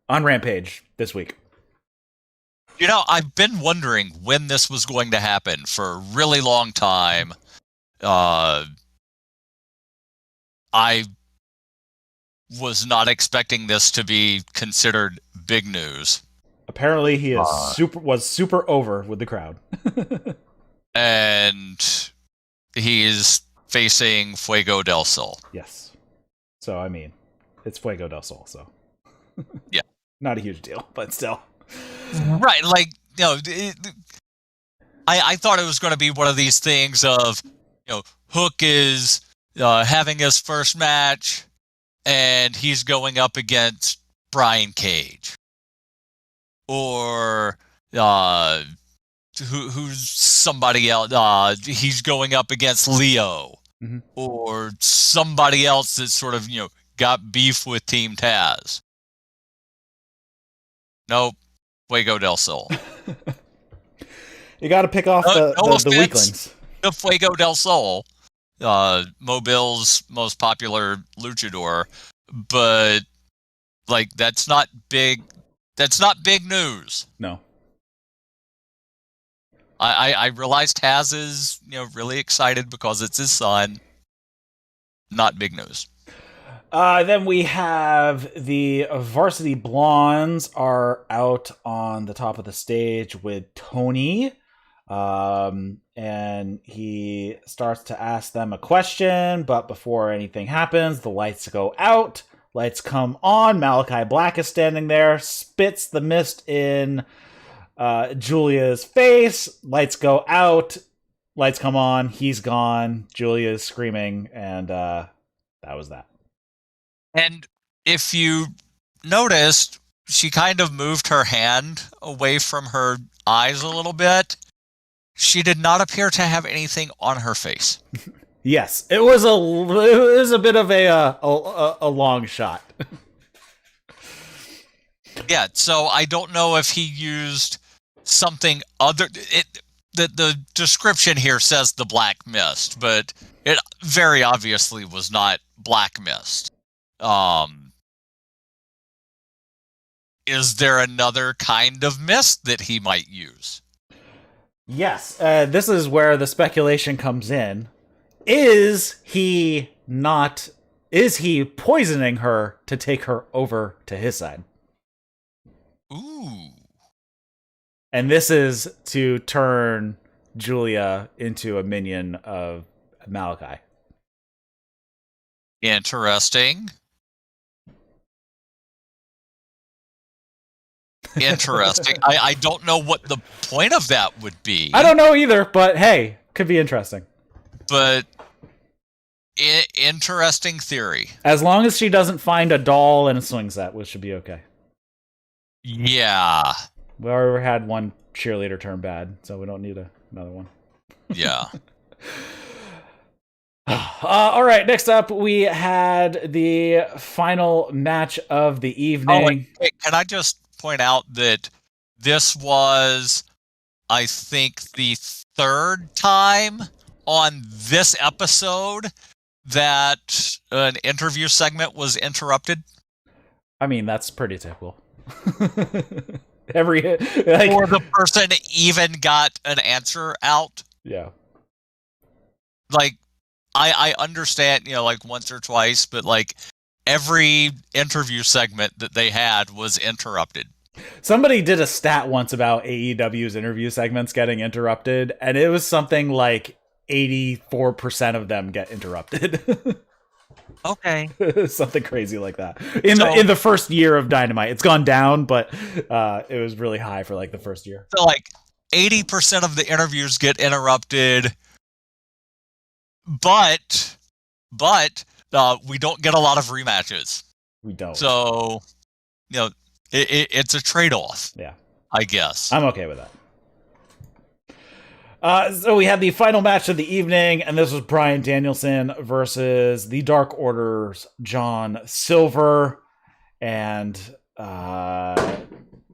Speaker 1: on Rampage this week.
Speaker 2: You know, I've been wondering when this was going to happen for a really long time. I was not expecting this to be considered big news.
Speaker 1: Apparently, he is super over with the crowd.
Speaker 2: And he's facing Fuego del Sol.
Speaker 1: Yes. So, I mean, it's Fuego del Sol, so.
Speaker 2: Yeah.
Speaker 1: Not a huge deal, but still.
Speaker 2: Right, like, you know, I thought it was going to be one of these things of, you know, Hook is having his first match, and he's going up against Brian Cage. Or who's somebody else? He's going up against Leo.
Speaker 1: Mm-hmm.
Speaker 2: Or somebody else that sort of, you know, got beef with Team Taz. Nope. Fuego del Sol.
Speaker 1: You got to pick off the weaklings.
Speaker 2: The Fuego del Sol, Mobile's most popular luchador, but like that's not big. That's not big news.
Speaker 1: No.
Speaker 2: I realize Taz is, you know, really excited because it's his son. Not big news.
Speaker 1: Then we have the Varsity Blondes are out on the top of the stage with Tony. And he starts to ask them a question, but before anything happens, the lights go out. Lights come on. Malachi Black is standing there, spits the mist in Julia's face. Lights go out. Lights come on. He's gone. Julia's screaming, and that was that.
Speaker 2: And if you noticed, she kind of moved her hand away from her eyes a little bit. She did not appear to have anything on her face.
Speaker 1: Yes, it was a bit of a long shot.
Speaker 2: Yeah, so I don't know if he used something other. The description here says the black mist, but it very obviously was not black mist. Is there another kind of mist that he might use?
Speaker 1: Yes, this is where the speculation comes in. Is he poisoning her to take her over to his side?
Speaker 2: Ooh.
Speaker 1: And this is to turn Julia into a minion of Malachi.
Speaker 2: Interesting. Interesting. I don't know what the point of that would be.
Speaker 1: I don't know either, but hey, could be interesting.
Speaker 2: But interesting theory.
Speaker 1: As long as she doesn't find a doll and a swing set, which should be okay.
Speaker 2: Yeah.
Speaker 1: We already had one cheerleader turn bad, so we don't need another one.
Speaker 2: Yeah.
Speaker 1: All right, next up, we had the final match of the evening.
Speaker 2: Oh, wait, can I just point out that this was, I think, the third time on this episode that an interview segment was interrupted?
Speaker 1: I mean, that's pretty typical.
Speaker 2: Or the person even got an answer out.
Speaker 1: Yeah.
Speaker 2: Like, I understand, you know, like once or twice, but like every interview segment that they had was interrupted.
Speaker 1: Somebody did a stat once about AEW's interview segments getting interrupted, and it was something like 84% of them get interrupted.
Speaker 2: Okay.
Speaker 1: Something crazy like that.
Speaker 2: So-
Speaker 1: In the first year of Dynamite. It's gone down, but it was really high for like the first year.
Speaker 2: So like 80% of the interviews get interrupted, but we don't get a lot of rematches.
Speaker 1: We don't.
Speaker 2: So, it's a trade-off.
Speaker 1: Yeah.
Speaker 2: I guess.
Speaker 1: I'm okay with that. So we had the final match of the evening, and this was Bryan Danielson versus the Dark Order's John Silver. And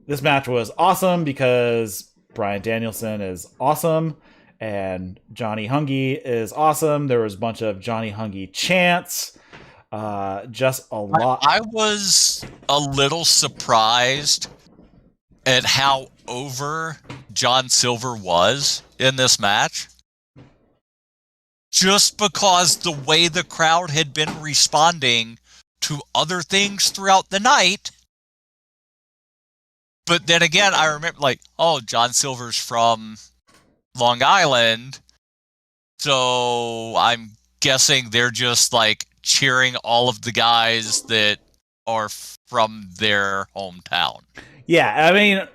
Speaker 1: this match was awesome because Bryan Danielson is awesome, and Johnny Hungy is awesome. There was a bunch of Johnny Hungy chants. Just a lot.
Speaker 2: I was a little surprised at how over John Silver was in this match. Just because the way the crowd had been responding to other things throughout the night. But then again, I remember John Silver's from Long Island. So I'm guessing they're just cheering all of the guys that are from their hometown.
Speaker 1: Yeah, I mean,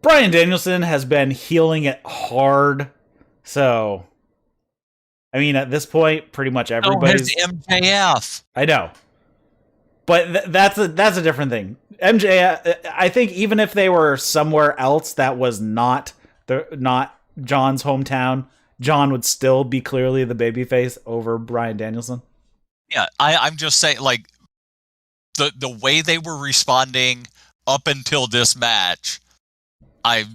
Speaker 1: Bryan Danielson has been healing it hard. So, I mean, at this point, pretty much everybody's
Speaker 2: MJF.
Speaker 1: I know. But that's a different thing. MJF, I think even if they were somewhere else that was not John's hometown, John would still be clearly the babyface over Bryan Danielson.
Speaker 2: Yeah, I'm just saying, the way they were responding up until this match, I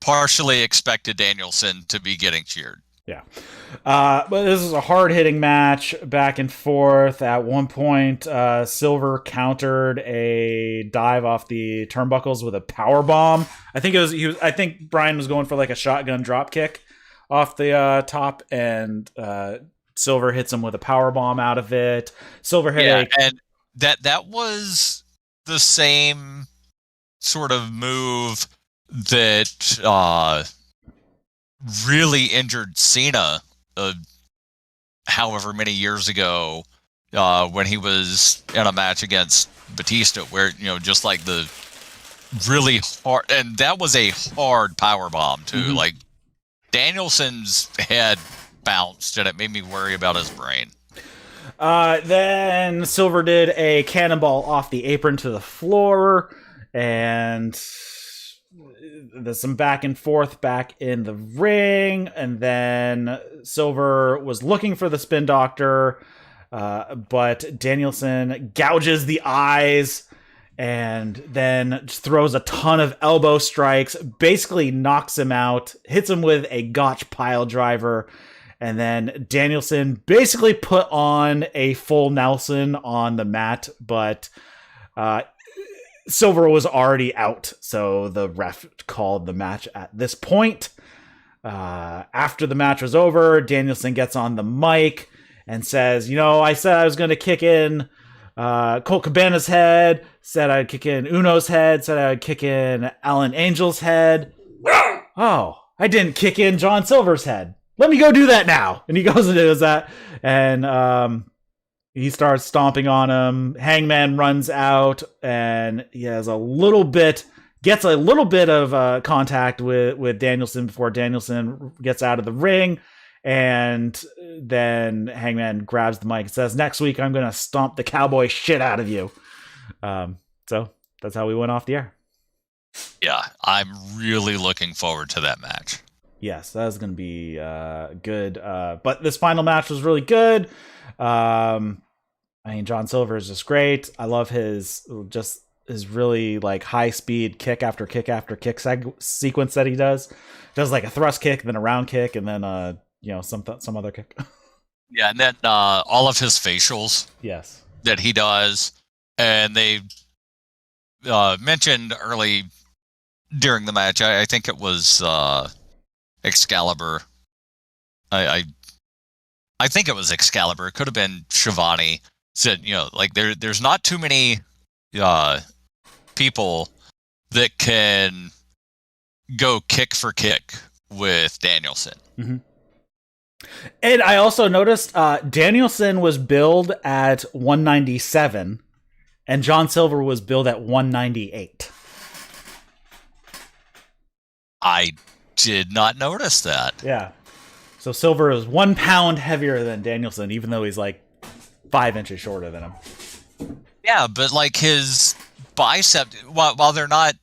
Speaker 2: partially expected Danielson to be getting cheered.
Speaker 1: Yeah. But this is a hard-hitting match, back and forth. At one point, Silver countered a dive off the turnbuckles with a power bomb. I think Bryan was going for a shotgun drop kick off the top, and Silver hits him with a power bomb out of it. Silver hit
Speaker 2: and that was the same sort of move that really injured Cena however many years ago when he was in a match against Batista, where just the really hard, and that was a hard power bomb too.
Speaker 1: Mm-hmm.
Speaker 2: Danielson's head bounced, and it made me worry about his brain.
Speaker 1: Then Silver did a cannonball off the apron to the floor, and there's some back and forth back in the ring, and then Silver was looking for the spin doctor, but Danielson gouges the eyes and then throws a ton of elbow strikes, basically knocks him out, hits him with a gotch pile driver, and then Danielson basically put on a full Nelson on the mat, but Silver was already out, so the ref called the match at this point. After the match was over, Danielson gets on the mic and says, I said I was going to kick in Colt Cabana's head, said I'd kick in Uno's head, said I'd kick in Alan Angel's head. Oh, I didn't kick in John Silver's head. Let me go do that now. And he goes and does that, and he starts stomping on him. Hangman runs out, and he has gets a little bit of contact with Danielson before Danielson gets out of the ring. And then Hangman grabs the mic and says, "Next week, I'm going to stomp the cowboy shit out of you." So that's how we went off the air.
Speaker 2: Yeah, I'm really looking forward to that match.
Speaker 1: Yes, that is going to be good. But this final match was really good. John Silver is just great. I love his really high speed kick after kick after kick sequence that he does. Does a thrust kick, then a round kick, and then some other kick.
Speaker 2: Yeah, and then all of his facials.
Speaker 1: Yes,
Speaker 2: that he does, and they mentioned early during the match. I think it was Excalibur. I think it was Excalibur. It could have been Shivani. Said there's not too many people that can go kick for kick with Danielson.
Speaker 1: Mm-hmm. And I also noticed Danielson was billed at 197, and John Silver was billed at 198.
Speaker 2: I did not notice that.
Speaker 1: Yeah. So Silver is 1 pound heavier than Danielson, even though he's like 5 inches shorter than him.
Speaker 2: Yeah, but like his bicep, while they're not,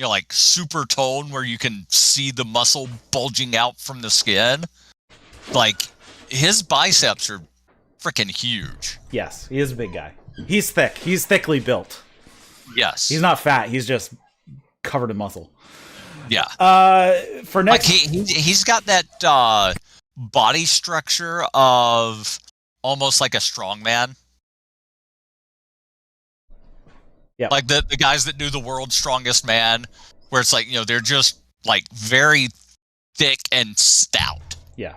Speaker 2: like super toned where you can see the muscle bulging out from the skin, like his biceps are freaking huge.
Speaker 1: Yes, he is a big guy. He's thick. He's thickly built.
Speaker 2: Yes.
Speaker 1: He's not fat. He's just covered in muscle.
Speaker 2: Yeah.
Speaker 1: For next,
Speaker 2: like he's got that body structure of almost like a strongman.
Speaker 1: Yeah.
Speaker 2: Like the guys that do the world's strongest man, where it's like, they're just like very thick and stout.
Speaker 1: Yeah.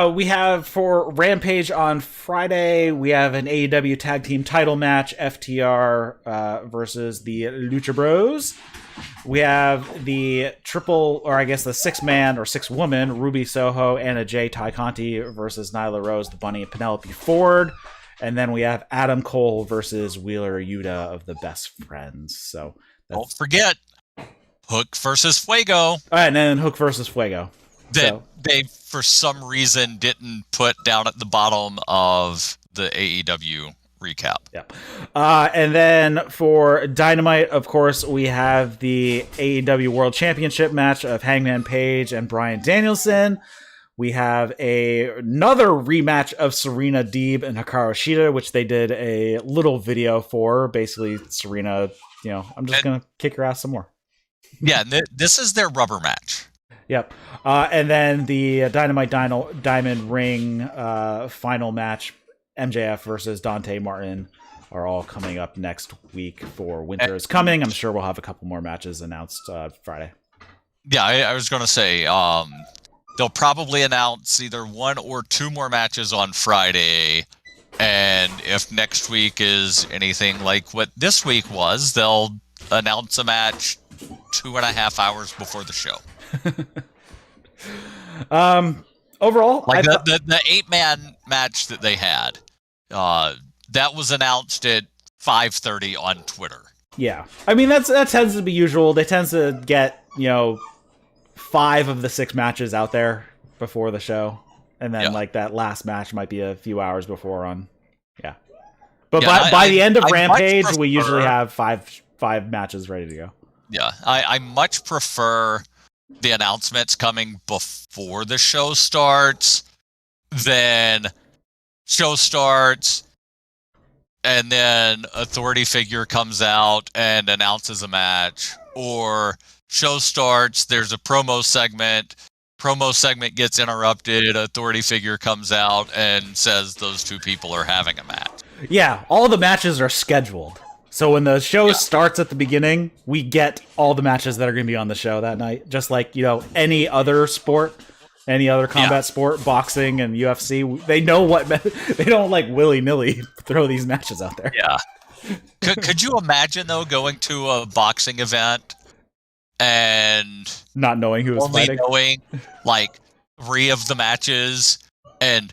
Speaker 1: We have for Rampage on Friday, we have an AEW Tag Team title match, FTR versus the Lucha Bros. We have the triple, or I guess the 6-man or 6-woman, Ruby Soho, Anna Jay, Ty Conti versus Nyla Rose, the Bunny, and Penelope Ford. And then we have Adam Cole versus Wheeler Yuta of the Best Friends. So
Speaker 2: don't forget Hook versus Fuego.
Speaker 1: All right, and then Hook versus Fuego.
Speaker 2: That they, for some reason, didn't put down at the bottom of the AEW recap.
Speaker 1: Yep. And then for Dynamite, of course, we have the AEW World Championship match of Hangman Page and Bryan Danielson. We have another rematch of Serena Deeb and Hikaru Shida, which they did a little video for. Basically, Serena, I'm just going to kick her ass some more.
Speaker 2: Yeah, this is their rubber match.
Speaker 1: Yep. And then the Dynamite Diamond Ring final match, MJF versus Dante Martin, are all coming up next week for Winter is Coming. I'm sure we'll have a couple more matches announced Friday.
Speaker 2: Yeah, I was going to say, they'll probably announce either 1 or 2 more matches on Friday. And if next week is anything like what this week was, they'll announce a match 2.5 hours before the show.
Speaker 1: Overall,
Speaker 2: like the 8-man match that they had, that was announced at 5:30 on Twitter.
Speaker 1: Yeah, I mean that tends to be usual. They tend to get 5 of the 6 matches out there before the show, and then like that last match might be a few hours before on. Yeah, but by the end of Rampage, we usually have five matches ready to go.
Speaker 2: Yeah, I much prefer the announcements coming before the show starts than show starts and then authority figure comes out and announces a match, or show starts, there's a promo segment gets interrupted, authority figure comes out and says those 2 people are having a match.
Speaker 1: Yeah, all the matches are scheduled. So when the show starts at the beginning, we get all the matches that are going to be on the show that night. Just like, any other sport, any other combat sport, boxing and UFC, they know what, they don't like willy-nilly throw these matches out there.
Speaker 2: Yeah. Could you imagine, though, going to a boxing event and
Speaker 1: not knowing who was fighting?
Speaker 2: Only knowing, like, 3 of the matches and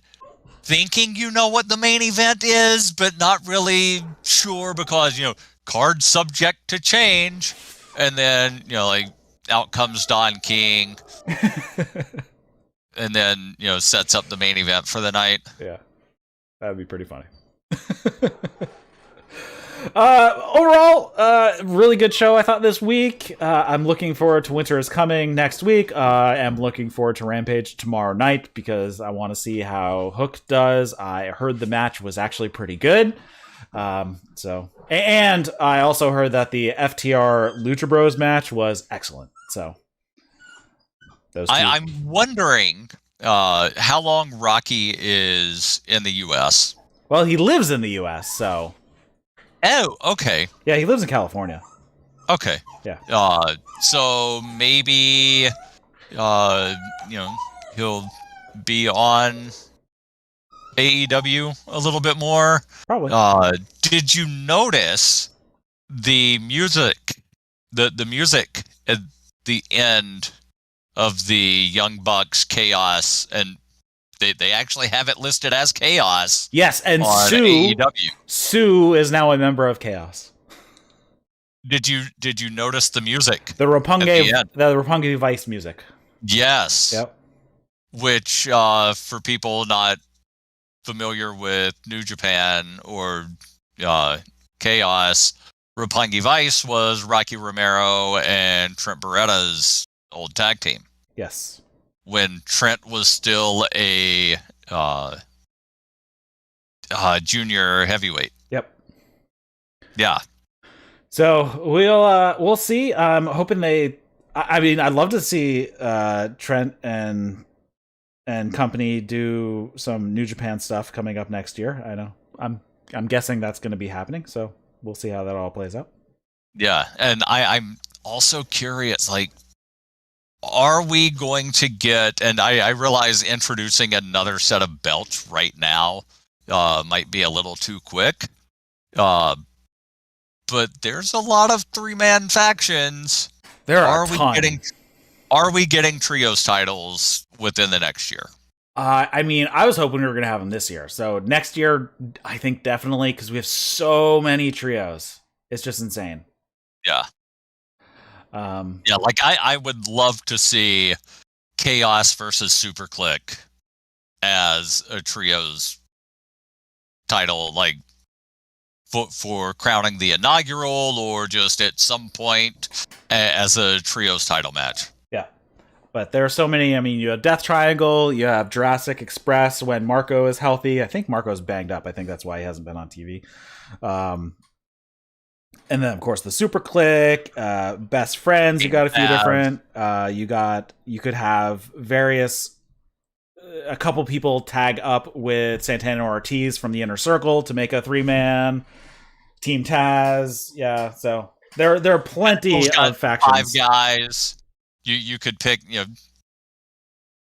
Speaker 2: thinking what the main event is, but not really sure because, card subject to change. And then, like, out comes Don King. And then, sets up the main event for the night.
Speaker 1: Yeah. That'd be pretty funny. Overall, really good show, I thought, this week. I'm looking forward to Winter is Coming next week. I'm looking forward to Rampage tomorrow night because I want to see how Hook does. I heard the match was actually pretty good. And I also heard that the FTR Lucha Bros match was excellent. So those two.
Speaker 2: I'm wondering how long Rocky is in the U.S.
Speaker 1: Well, he lives in the U.S., so...
Speaker 2: Oh, okay.
Speaker 1: Yeah, he lives in California.
Speaker 2: Okay.
Speaker 1: Yeah.
Speaker 2: So maybe, he'll be on AEW a little bit more.
Speaker 1: Probably.
Speaker 2: Did you notice the music, the music at the end of the Young Bucks Chaos, and they actually have it listed as Chaos.
Speaker 1: Yes, and
Speaker 2: on AEW.
Speaker 1: Sue is now a member of Chaos.
Speaker 2: Did you notice the music?
Speaker 1: The Roppongi Vice music.
Speaker 2: Yes.
Speaker 1: Yep.
Speaker 2: Which, for people not familiar with New Japan or Chaos, Roppongi Vice was Rocky Romero and Trent Beretta's old tag team.
Speaker 1: Yes. When
Speaker 2: Trent was still a junior heavyweight.
Speaker 1: Yep.
Speaker 2: Yeah.
Speaker 1: So we'll see. I'm hoping they. I mean, I'd love to see Trent and company do some New Japan stuff coming up next year. I know. I'm guessing that's going to be happening. So we'll see how that all plays out.
Speaker 2: Yeah, and I'm also curious, like, are we going to get, and I realize introducing another set of belts right now might be a little too quick, but there's a lot of three-man factions.
Speaker 1: There are a ton.
Speaker 2: Are we getting trios titles within the next year?
Speaker 1: I mean, I was hoping we were going to have them this year. So next year, I think definitely, because we have so many trios. It's just insane.
Speaker 2: Yeah. Yeah, like I would love to see Chaos versus Super Click as a trios title, like for crowning the inaugural, or just at some point as a trios title match.
Speaker 1: Yeah, but there are so many. I mean, you have Death Triangle, you have Jurassic Express when Marco is healthy. I think Marco's banged up. I think that's why he hasn't been on TV. And then, of course, the Super Click, Best Friends. You got a few different. You could have various. A couple people tag up with Santana or Ortiz from the Inner Circle to make a 3-man Team Taz. Yeah, so there are plenty of factions.
Speaker 2: 5 guys. You could pick.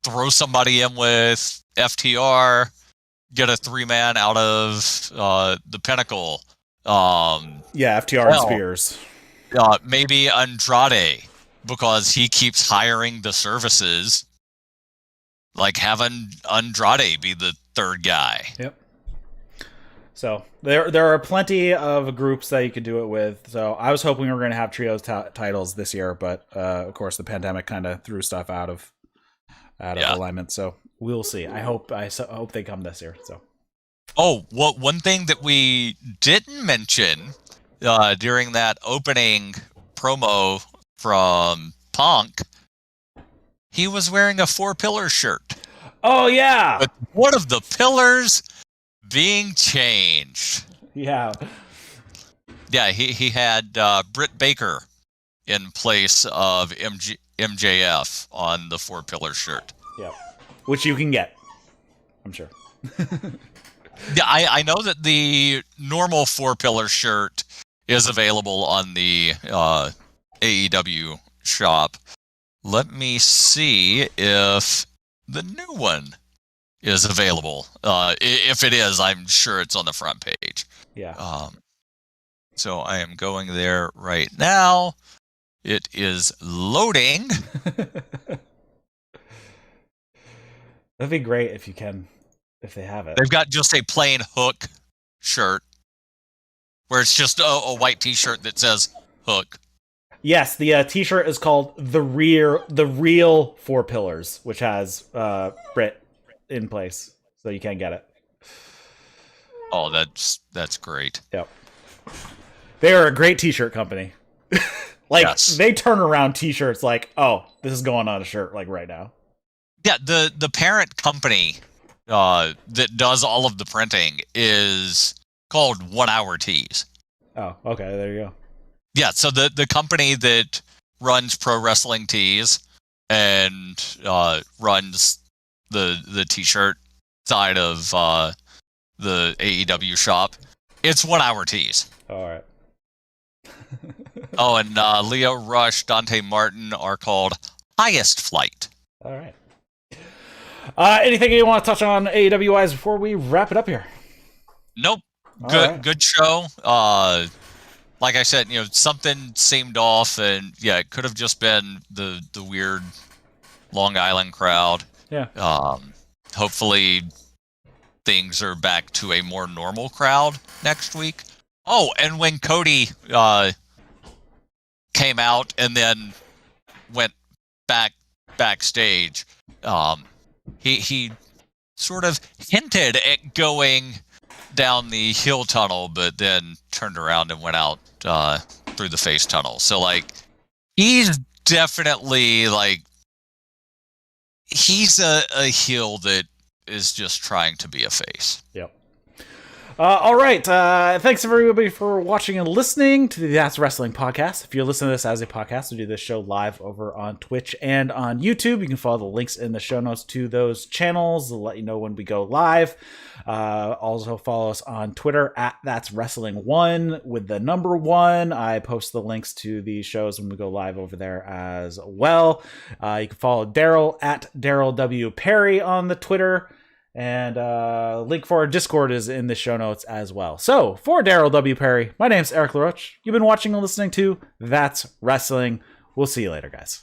Speaker 2: Throw somebody in with FTR. Get a 3-man out of the Pinnacle.
Speaker 1: FTR and Spears.
Speaker 2: Maybe Andrade, because he keeps hiring the services. Like, having Andrade be the third guy.
Speaker 1: Yep. So there are plenty of groups that you could do it with. So I was hoping we were going to have trios titles this year, but of course the pandemic kind of threw stuff out of alignment. So we'll see. I hope they come this year. So.
Speaker 2: Oh, one thing that we didn't mention during that opening promo from Punk, he was wearing a 4-pillar shirt.
Speaker 1: Oh, yeah.
Speaker 2: But one of the pillars being changed.
Speaker 1: Yeah.
Speaker 2: Yeah, he had Britt Baker in place of MJF on the 4-pillar shirt.
Speaker 1: Yeah. Which you can get, I'm sure.
Speaker 2: Yeah, I know that the normal 4-pillar shirt is available on the AEW shop. Let me see if the new one is available. If it is, I'm sure it's on the front page.
Speaker 1: Yeah.
Speaker 2: So I am going there right now. It is loading.
Speaker 1: That'd be great if you can. If they have it.
Speaker 2: They've got just a plain Hook shirt where it's just a white t-shirt that says Hook.
Speaker 1: Yes, the t-shirt is called the real 4 Pillars, which has Britt in place, so you can get it.
Speaker 2: Oh, that's great.
Speaker 1: Yep. They are a great t-shirt company. They turn around t-shirts like, oh, this is going on a shirt like right now.
Speaker 2: Yeah, the parent company that does all of the printing is called 1 Hour Tees.
Speaker 1: Oh, okay, there you go.
Speaker 2: Yeah, so the company that runs Pro Wrestling Tees and runs the t-shirt side of the AEW shop, it's 1 Hour Tees.
Speaker 1: All right.
Speaker 2: Oh, and Leo Rush, Dante Martin are called Highest Flight.
Speaker 1: All right. Anything you want to touch on AEW-wise before we wrap it up here?
Speaker 2: Nope. Good show. like I said, something seemed off, and yeah, it could have just been the weird Long Island crowd.
Speaker 1: Yeah.
Speaker 2: Hopefully things are back to a more normal crowd next week. Oh, and when Cody came out and then went backstage, he sort of hinted at going down the hill tunnel, but then turned around and went out through the face tunnel. So like, he's definitely like, he's a heel that is just trying to be a face.
Speaker 1: Yep. All right. Thanks everybody for watching and listening to the That's Wrestling podcast. If you're listening to this as a podcast, we do this show live over on Twitch and on YouTube. You can follow the links in the show notes to those channels. They'll let you know when we go live. Also follow us on Twitter at That's Wrestling 1 with the number 1. I post the links to the shows when we go live over there as well. You can follow Darryl at Darryl W. Perry on the Twitter. And link for our Discord is in the show notes as well. So, for Darryl W. Perry, my name's Eric LaRoche. You've been watching and listening to That's Wrestling. We'll see you later, guys.